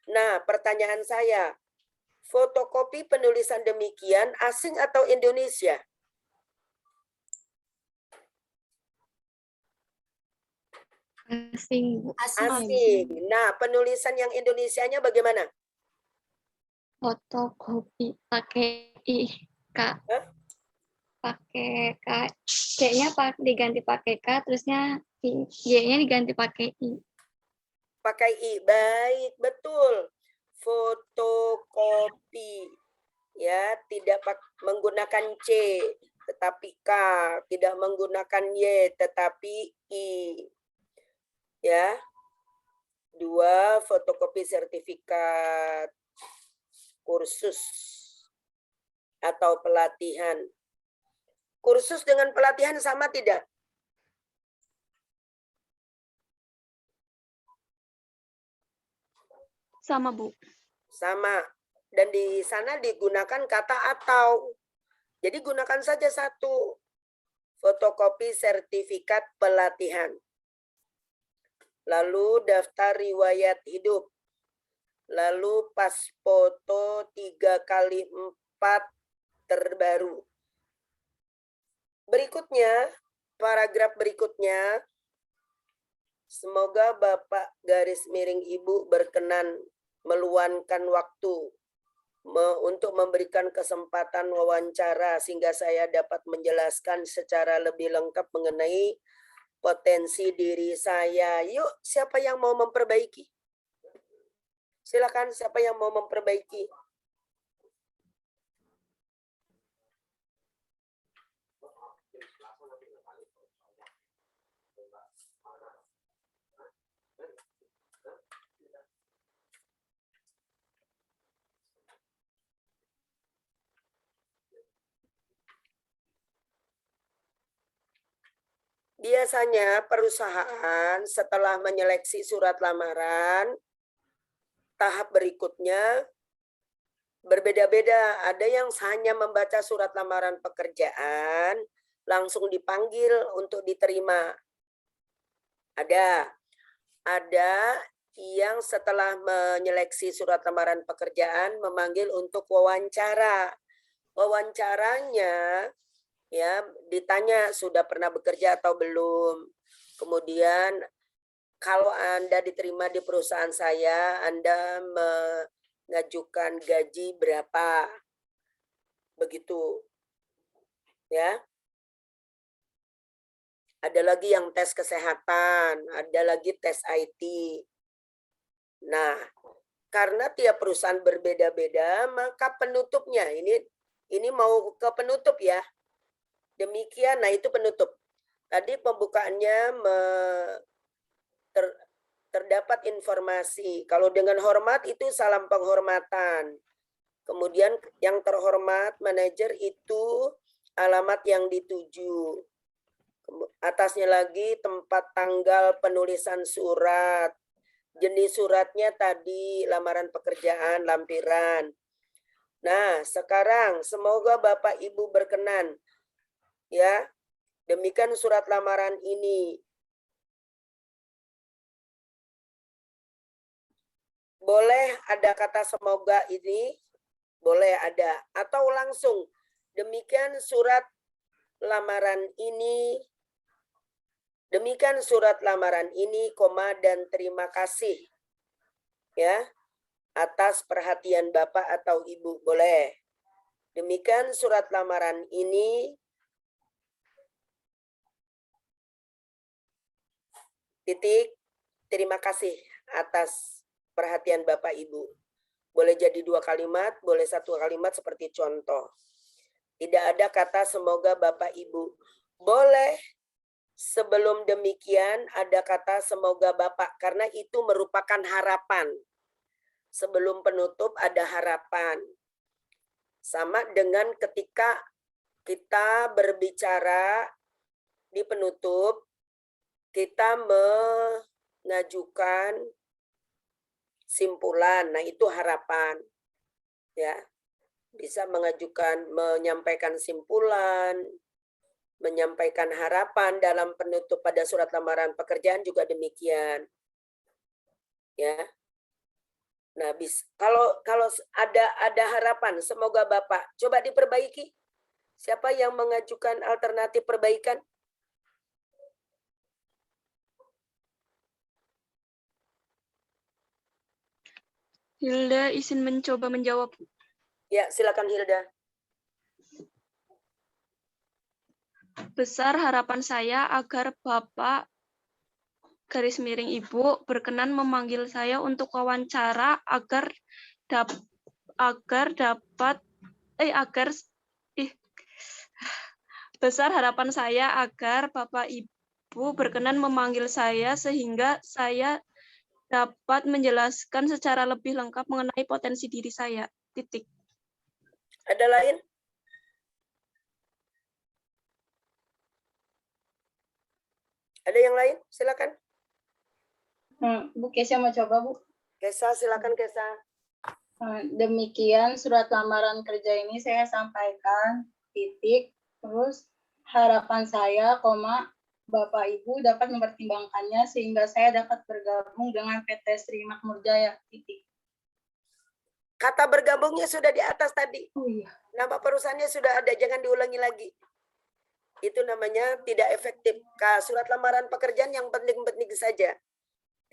Nah, pertanyaan saya, fotokopi penulisan demikian asing atau Indonesia? Asing, Bu. Asing. Nah, penulisan yang Indonesianya bagaimana? Fotokopi pakai I, K. Hah? Pakai K. C-nya diganti pakai K, terusnya I. Y-nya diganti pakai I. Pakai I. Baik, betul. Fotokopi. Ya, tidak menggunakan C, tetapi K. Tidak menggunakan Y, tetapi I. Ya. 2. Fotokopi sertifikat kursus atau pelatihan. Kursus dengan pelatihan sama tidak? Sama, Bu. Sama. Dan di sana digunakan kata atau. Jadi gunakan saja 1. Fotokopi sertifikat pelatihan. Lalu daftar riwayat hidup. Lalu pas foto 3x4 terbaru. Berikutnya, paragraf berikutnya. Semoga Bapak garis miring Ibu berkenan meluangkan waktu untuk memberikan kesempatan wawancara sehingga saya dapat menjelaskan secara lebih lengkap mengenai potensi diri saya. Yuk, siapa yang mau memperbaiki? Silakan, siapa yang mau memperbaiki? biasanya perusahaan setelah menyeleksi surat lamaran, tahap berikutnya berbeda-beda. Ada yang hanya membaca surat lamaran pekerjaan, langsung dipanggil untuk diterima. Ada yang setelah menyeleksi surat lamaran pekerjaan memanggil untuk wawancara. Wawancaranya ya ditanya sudah pernah bekerja atau belum. Kemudian kalau Anda diterima di perusahaan saya, Anda mengajukan gaji berapa? Begitu. Ya. Ada lagi yang tes kesehatan, ada lagi tes IT. Nah, karena tiap perusahaan berbeda-beda, maka penutupnya ini mau ke penutup ya. Demikian, nah itu penutup. Tadi pembukaannya terdapat informasi. Kalau dengan hormat itu salam penghormatan. Kemudian yang terhormat manajer itu alamat yang dituju. Atasnya lagi tempat tanggal penulisan surat. Jenis suratnya tadi lamaran pekerjaan, lampiran. Nah, sekarang semoga Bapak Ibu berkenan. Ya, demikian surat lamaran ini. Boleh ada kata semoga ini? Boleh ada. Atau langsung, demikian surat lamaran ini. Demikian surat lamaran ini, koma, dan terima kasih. Ya, atas perhatian Bapak atau Ibu. Boleh. Demikian surat lamaran ini. Titik, terima kasih atas perhatian Bapak Ibu. Boleh jadi 2 kalimat, boleh 1 kalimat seperti contoh. Tidak ada kata semoga Bapak Ibu. Boleh sebelum demikian ada kata semoga Bapak, karena itu merupakan harapan. Sebelum penutup ada harapan. Sama dengan ketika kita berbicara di penutup, kita mengajukan simpulan. Nah, itu harapan. Ya. Bisa menyampaikan simpulan, menyampaikan harapan dalam penutup pada surat lamaran pekerjaan juga demikian. Ya. Nah, kalau ada harapan, semoga Bapak coba diperbaiki. Siapa yang mengajukan alternatif perbaikan? Hilda izin mencoba menjawab. Ya, silakan Hilda. Besar harapan saya agar Bapak garis miring Ibu berkenan memanggil saya untuk wawancara agar besar harapan saya agar Bapak Ibu berkenan memanggil saya sehingga saya dapat menjelaskan secara lebih lengkap mengenai potensi diri saya. Titik. Ada lain? Ada yang lain? Silakan. Bu Kesha mau coba, Bu. Kesa, silakan Kesa. Demikian surat lamaran kerja ini saya sampaikan, titik, terus harapan saya, koma, Bapak Ibu dapat mempertimbangkannya sehingga saya dapat bergabung dengan PT Sri Makmur Jaya, titik. Kata bergabungnya sudah di atas tadi. Oh iya. Nama perusahaannya sudah ada, jangan diulangi lagi. Itu namanya tidak efektif. Surat lamaran pekerjaan yang penting-penting saja.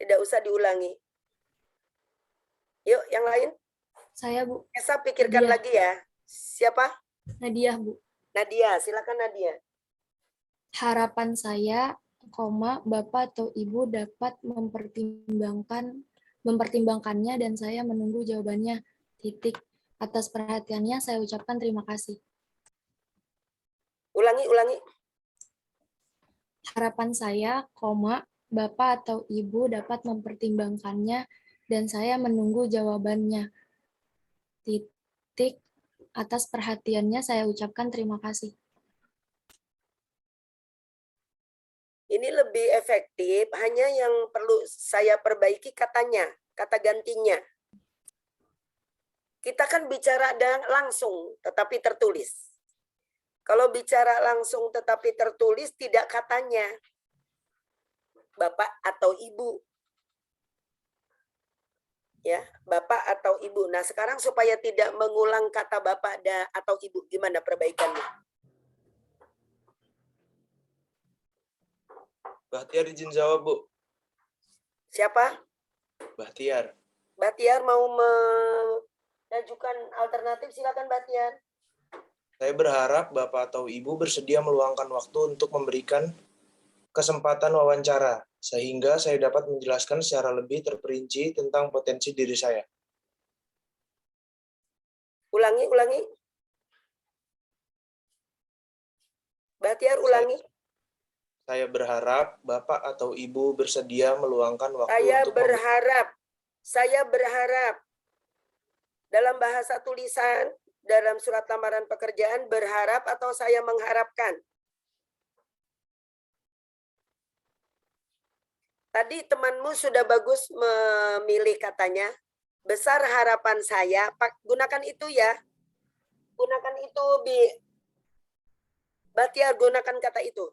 Tidak usah diulangi. Yuk, yang lain. Saya, Bu. Kesa pikirkan Nadia. lagi ya. Siapa? Nadia, Bu. Nadia, silakan Nadia. Harapan saya, koma, Bapak atau Ibu dapat mempertimbangkannya dan saya menunggu jawabannya. Titik. Atas perhatiannya saya ucapkan terima kasih. Ulangi. Harapan saya, koma, Bapak atau Ibu dapat mempertimbangkannya dan saya menunggu jawabannya. Titik. Atas perhatiannya saya ucapkan terima kasih. Ini lebih efektif, hanya yang perlu saya perbaiki katanya, kata gantinya. Kita kan bicara langsung, tetapi tertulis. Kalau bicara langsung tetapi tertulis, tidak katanya. Bapak atau Ibu. Ya, Bapak atau Ibu. Nah, sekarang supaya tidak mengulang kata Bapak atau Ibu, gimana perbaikannya? Bahtiar izin jawab, Bu. Siapa? Bahtiar. Bahtiar mau mengajukan alternatif, silakan Bahtiar. Saya berharap Bapak atau Ibu bersedia meluangkan waktu untuk memberikan kesempatan wawancara, sehingga saya dapat menjelaskan secara lebih terperinci tentang potensi diri saya. Ulangi. Bahtiar, ulangi. Saya berharap Bapak atau Ibu bersedia meluangkan waktu Saya berharap dalam bahasa tulisan, dalam surat lamaran pekerjaan, berharap atau saya mengharapkan? Tadi temanmu sudah bagus memilih katanya. Besar harapan saya, gunakan itu ya. Gunakan itu, Bahtiar, gunakan kata itu.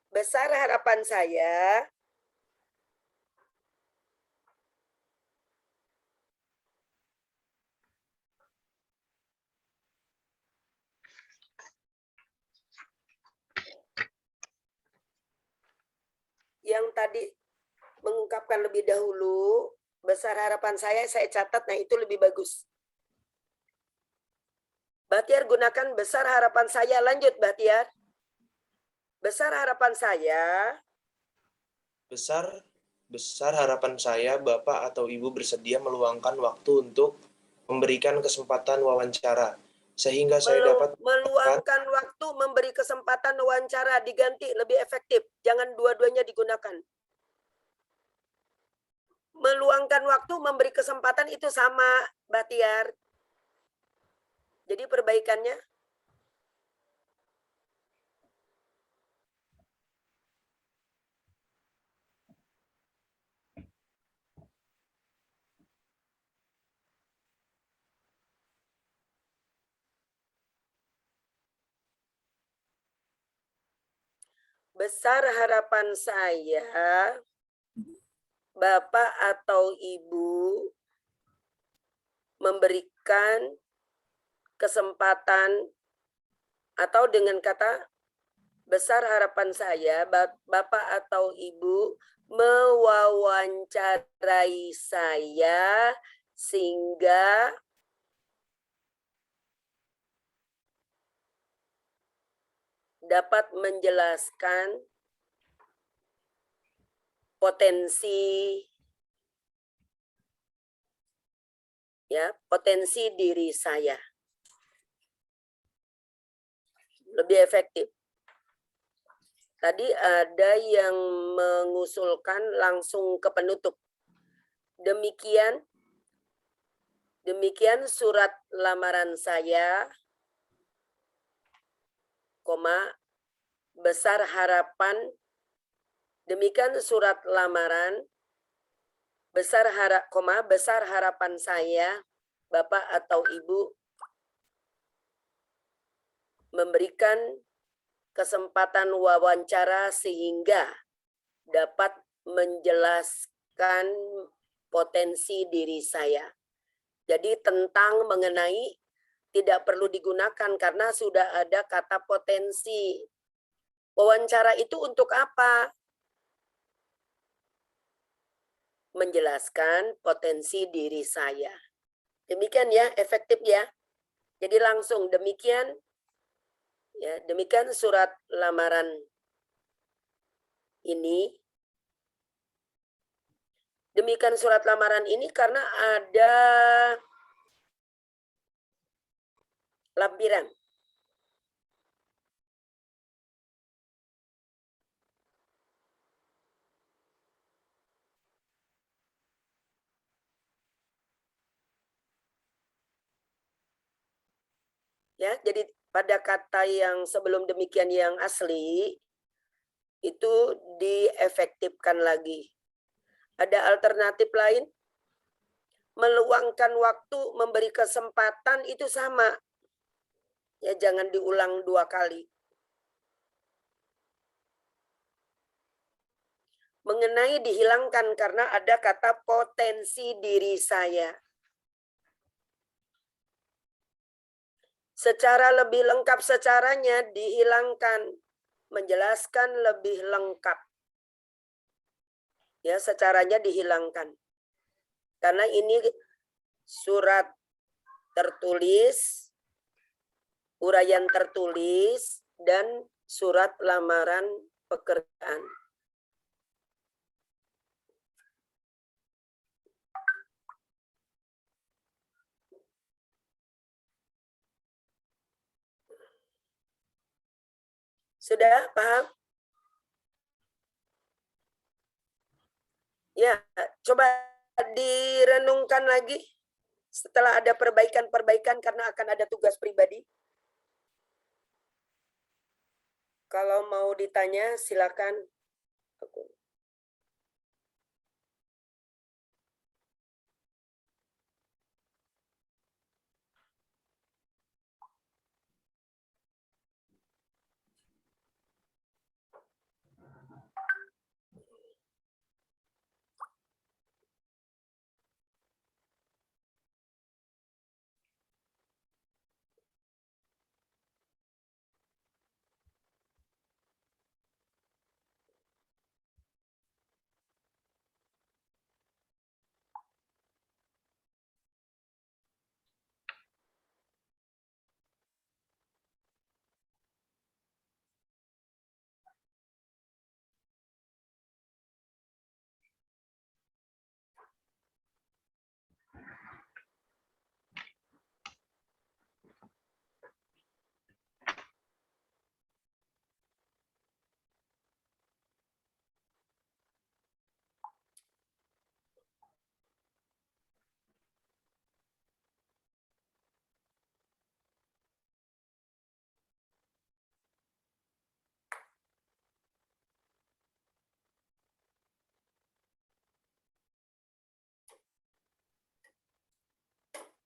Besar harapan saya yang tadi mengungkapkan lebih dahulu, besar harapan saya catat, nah itu lebih bagus. Bahtiar, gunakan besar harapan saya, lanjut Bahtiar. Besar harapan saya. Besar harapan saya Bapak atau Ibu bersedia meluangkan waktu untuk memberikan kesempatan wawancara, sehingga saya dapat meluangkan waktu memberi kesempatan wawancara, diganti lebih efektif. Jangan dua-duanya digunakan. Meluangkan waktu memberi kesempatan itu sama, Bahtiar. Jadi perbaikannya besar harapan saya, Bapak atau Ibu memberikan kesempatan, atau dengan kata besar harapan saya, Bapak atau Ibu mewawancarai saya sehingga dapat menjelaskan potensi diri saya. Lebih efektif. Tadi ada yang mengusulkan langsung ke penutup. Demikian surat lamaran saya, besar harapan, demikian surat lamaran, besar harapan saya, Bapak atau Ibu memberikan kesempatan wawancara sehingga dapat menjelaskan potensi diri saya. Jadi tentang mengenai tidak perlu digunakan karena sudah ada kata potensi. Wawancara itu untuk apa? Menjelaskan potensi diri saya. Demikian ya, efektif ya. Jadi langsung demikian. Ya, demikian surat lamaran ini. Demikian surat lamaran ini karena ada lampiran. Ya, jadi pada kata yang sebelum demikian yang asli, itu diefektifkan lagi. Ada alternatif lain? Meluangkan waktu, memberi kesempatan itu sama. Ya, jangan diulang 2 kali. Mengenai dihilangkan karena ada kata potensi diri saya. Secara lebih lengkap secaranya dihilangkan, menjelaskan lebih lengkap. Ya, secaranya dihilangkan. Karena ini surat tertulis, uraian tertulis, dan surat lamaran pekerjaan. Sudah paham? Ya, coba direnungkan lagi setelah ada perbaikan-perbaikan karena akan ada tugas pribadi. Kalau mau ditanya, silakan.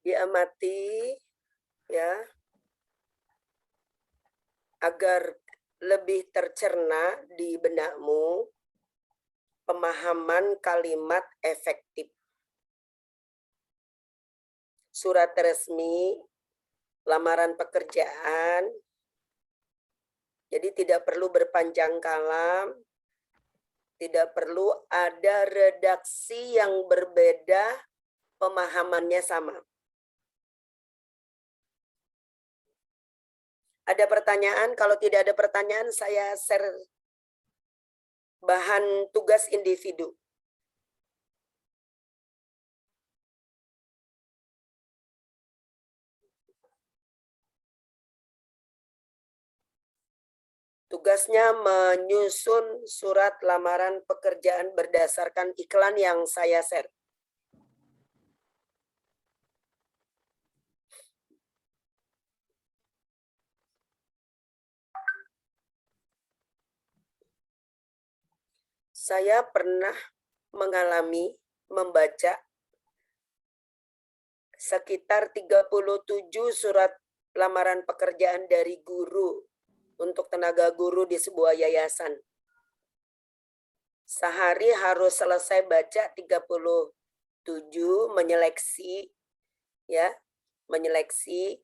Diamati ya, agar lebih tercerna di benakmu pemahaman kalimat efektif. Surat resmi, lamaran pekerjaan, jadi tidak perlu berpanjang kalam, tidak perlu ada redaksi yang berbeda, pemahamannya sama. Ada pertanyaan? Kalau tidak ada pertanyaan, saya share bahan tugas individu. Tugasnya menyusun surat lamaran pekerjaan berdasarkan iklan yang saya share. Saya pernah mengalami membaca sekitar 37 surat lamaran pekerjaan dari guru untuk tenaga guru di sebuah yayasan. Sehari harus selesai baca 37, menyeleksi ya, menyeleksi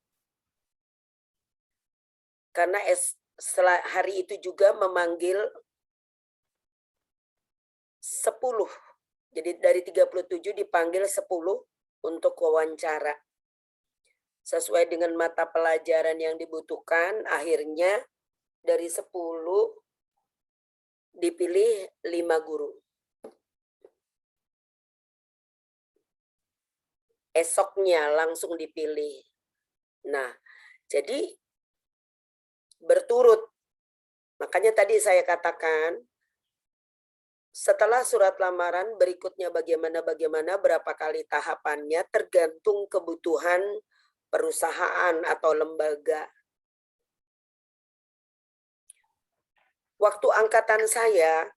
karena setelah hari itu juga memanggil 10. Jadi dari 37 dipanggil 10 untuk wawancara. Sesuai dengan mata pelajaran yang dibutuhkan, akhirnya dari 10 dipilih 5 guru. Esoknya langsung dipilih. Nah, jadi berturut. Makanya tadi saya katakan, setelah surat lamaran berikutnya bagaimana berapa kali tahapannya tergantung kebutuhan perusahaan atau lembaga. Waktu angkatan saya,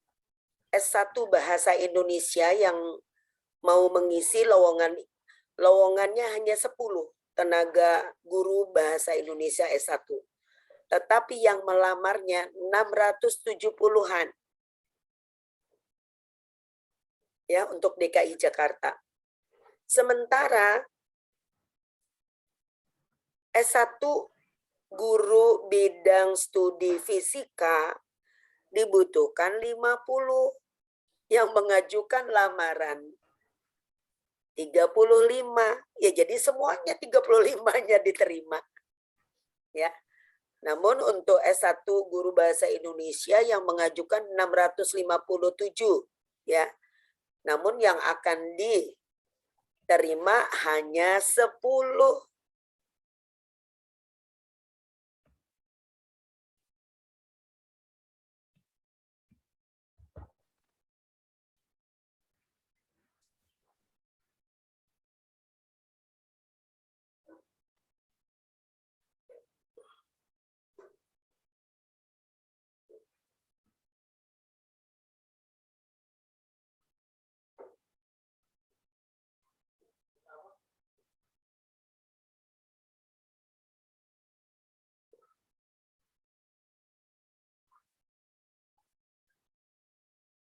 S1 Bahasa Indonesia yang mau mengisi lowongannya hanya 10 tenaga guru Bahasa Indonesia S1. Tetapi yang melamarnya 670-an. Ya, untuk DKI Jakarta. Sementara S1 guru bidang studi fisika dibutuhkan 50, yang mengajukan lamaran 35. Ya, jadi semuanya 35-nya diterima. Ya. Namun untuk S1 guru bahasa Indonesia yang mengajukan 657, ya. Namun yang akan diterima hanya 10.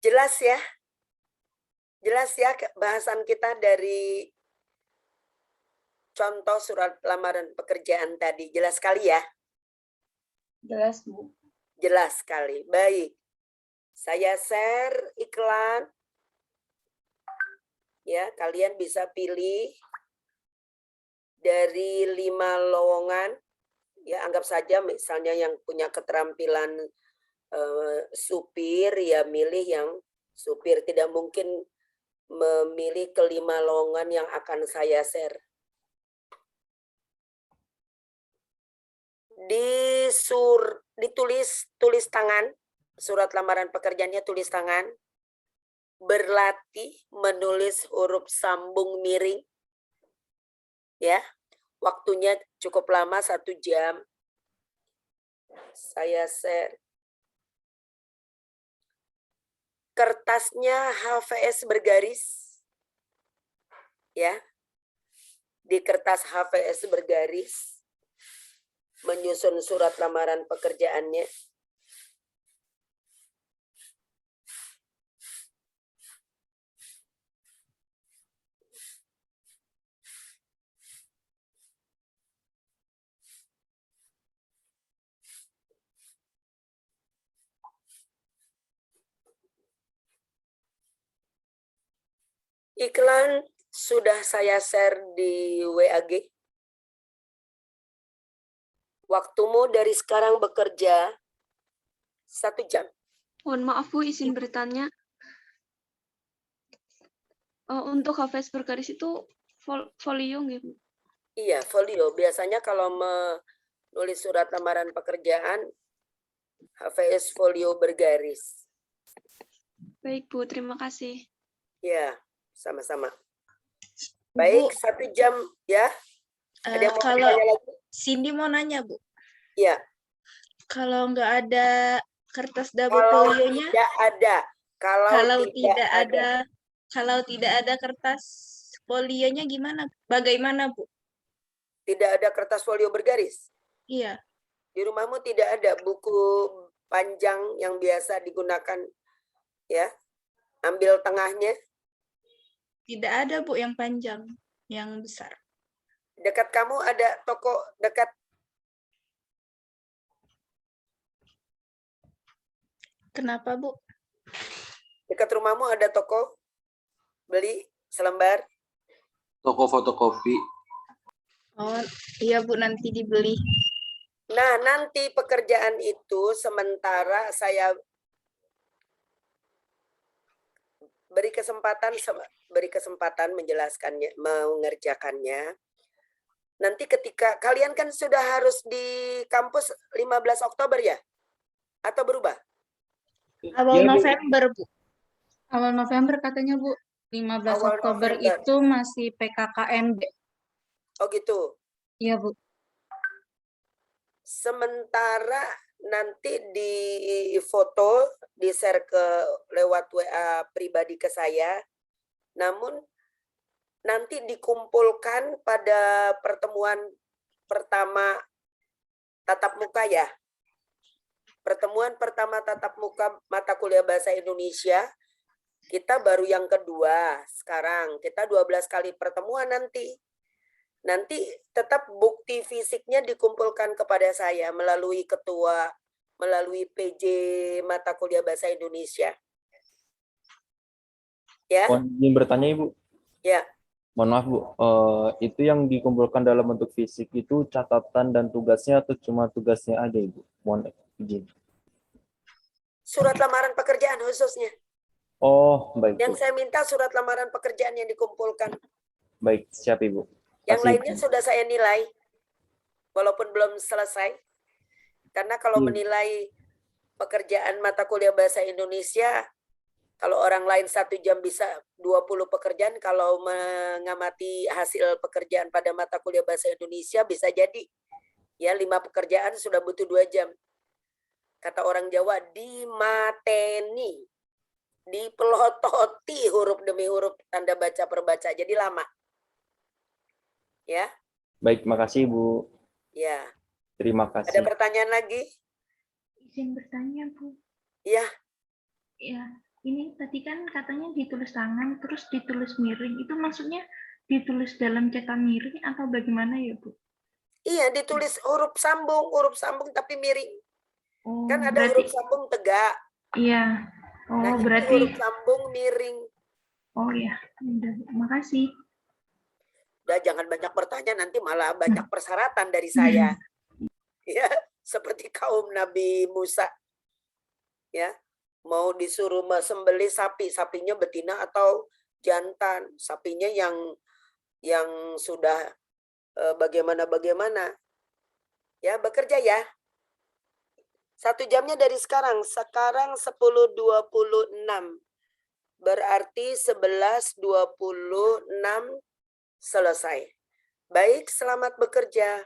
Jelas ya? Jelas ya bahasan kita dari contoh surat lamaran pekerjaan tadi. Jelas sekali ya? Jelas, Bu. Jelas sekali. Baik. Saya share iklan. Ya, kalian bisa pilih dari 5 lowongan. Ya, anggap saja misalnya yang punya keterampilan supir, ya milih yang supir. Tidak mungkin memilih kelima lowongan yang akan saya share. Ditulis tangan, surat lamaran pekerjaannya tulis tangan, berlatih menulis huruf sambung miring, ya, waktunya cukup lama 1 jam. Saya share. Kertasnya HVS bergaris, ya, di kertas HVS bergaris, menyusun surat lamaran pekerjaannya. Iklan sudah saya share di WAG. Waktumu dari sekarang bekerja 1 jam. Mohon maaf Bu, izin bertanya. Untuk HVS bergaris itu folio nggih, Bu? Iya, folio. Biasanya kalau menulis surat lamaran pekerjaan, HVS folio bergaris. Baik Bu, terima kasih. Ya, sama-sama. Baik, 1 jam ya. Ada yang mau Kalau bertanya lagi? Cindy mau nanya, Bu. Ya. Kalau nggak ada kertas double Kalau folionya, tidak ada. kalau tidak ada kertas folionya gimana? Bagaimana, Bu? Tidak ada kertas folio bergaris? Iya. Di rumahmu tidak ada buku panjang yang biasa digunakan, ya? Ambil tengahnya. Tidak ada, Bu, yang panjang, yang besar. Dekat kamu ada toko dekat? Kenapa, Bu? Dekat rumahmu ada toko? Beli selembar? Toko fotokopi. Oh, iya, Bu, nanti dibeli. Nah, nanti pekerjaan itu sementara saya beri kesempatan menjelaskannya, mengerjakannya. Nanti ketika kalian kan sudah harus di kampus 15 Oktober ya? Atau berubah? Awal November, Bu. Awal November katanya, Bu. 15 Awal Oktober November. itu masih PKKMB. Oh gitu. Iya, Bu. Sementara nanti di foto, di-share lewat WA pribadi ke saya. Namun nanti dikumpulkan pada pertemuan pertama tatap muka ya. Pertemuan pertama tatap muka mata kuliah bahasa Indonesia, kita baru yang kedua sekarang. Kita 12 kali pertemuan nanti. Nanti tetap bukti fisiknya dikumpulkan kepada saya melalui ketua, melalui PJ mata kuliah bahasa Indonesia. Ya, Mohon izin bertanya Ibu. ya. Mohon maaf Bu, itu yang dikumpulkan dalam bentuk fisik itu catatan dan tugasnya atau cuma tugasnya aja Ibu? Mohon izin. Surat lamaran pekerjaan khususnya. Oh, baik Yang Bu. saya minta surat lamaran pekerjaan yang dikumpulkan. Baik, siap Ibu. Yang Kasih. lainnya sudah saya nilai, walaupun belum selesai. Karena kalau menilai pekerjaan mata kuliah bahasa Indonesia, kalau orang lain 1 jam bisa 20 pekerjaan, kalau mengamati hasil pekerjaan pada mata kuliah bahasa Indonesia bisa jadi ya 5 pekerjaan sudah butuh 2 jam. Kata orang Jawa, dimateni, dipelototi huruf demi huruf, tanda baca per baca, jadi lama. Ya. Baik, makasih Ibu. Ya. Terima Ada kasih. pertanyaan lagi? Izin bertanya, Bu. Ya. Ya, ini tadi kan katanya ditulis tangan, terus ditulis miring. Itu maksudnya ditulis dalam cetak miring atau bagaimana ya, Bu? Iya, ditulis huruf sambung tapi miring. Oh, Kan ada berarti, huruf sambung tegak. iya. Oh, Nah, ini berarti, huruf sambung miring. oh ya, udah, makasih. Udah jangan banyak bertanya, nanti malah banyak persyaratan dari saya. Ya, seperti kaum Nabi Musa. Ya, mau disuruh sembelih sapi, sapinya betina atau jantan, sapinya yang sudah bagaimana. Ya, bekerja ya. 1 jamnya dari sekarang 10.26. Berarti 11.26 selesai. Baik, selamat bekerja.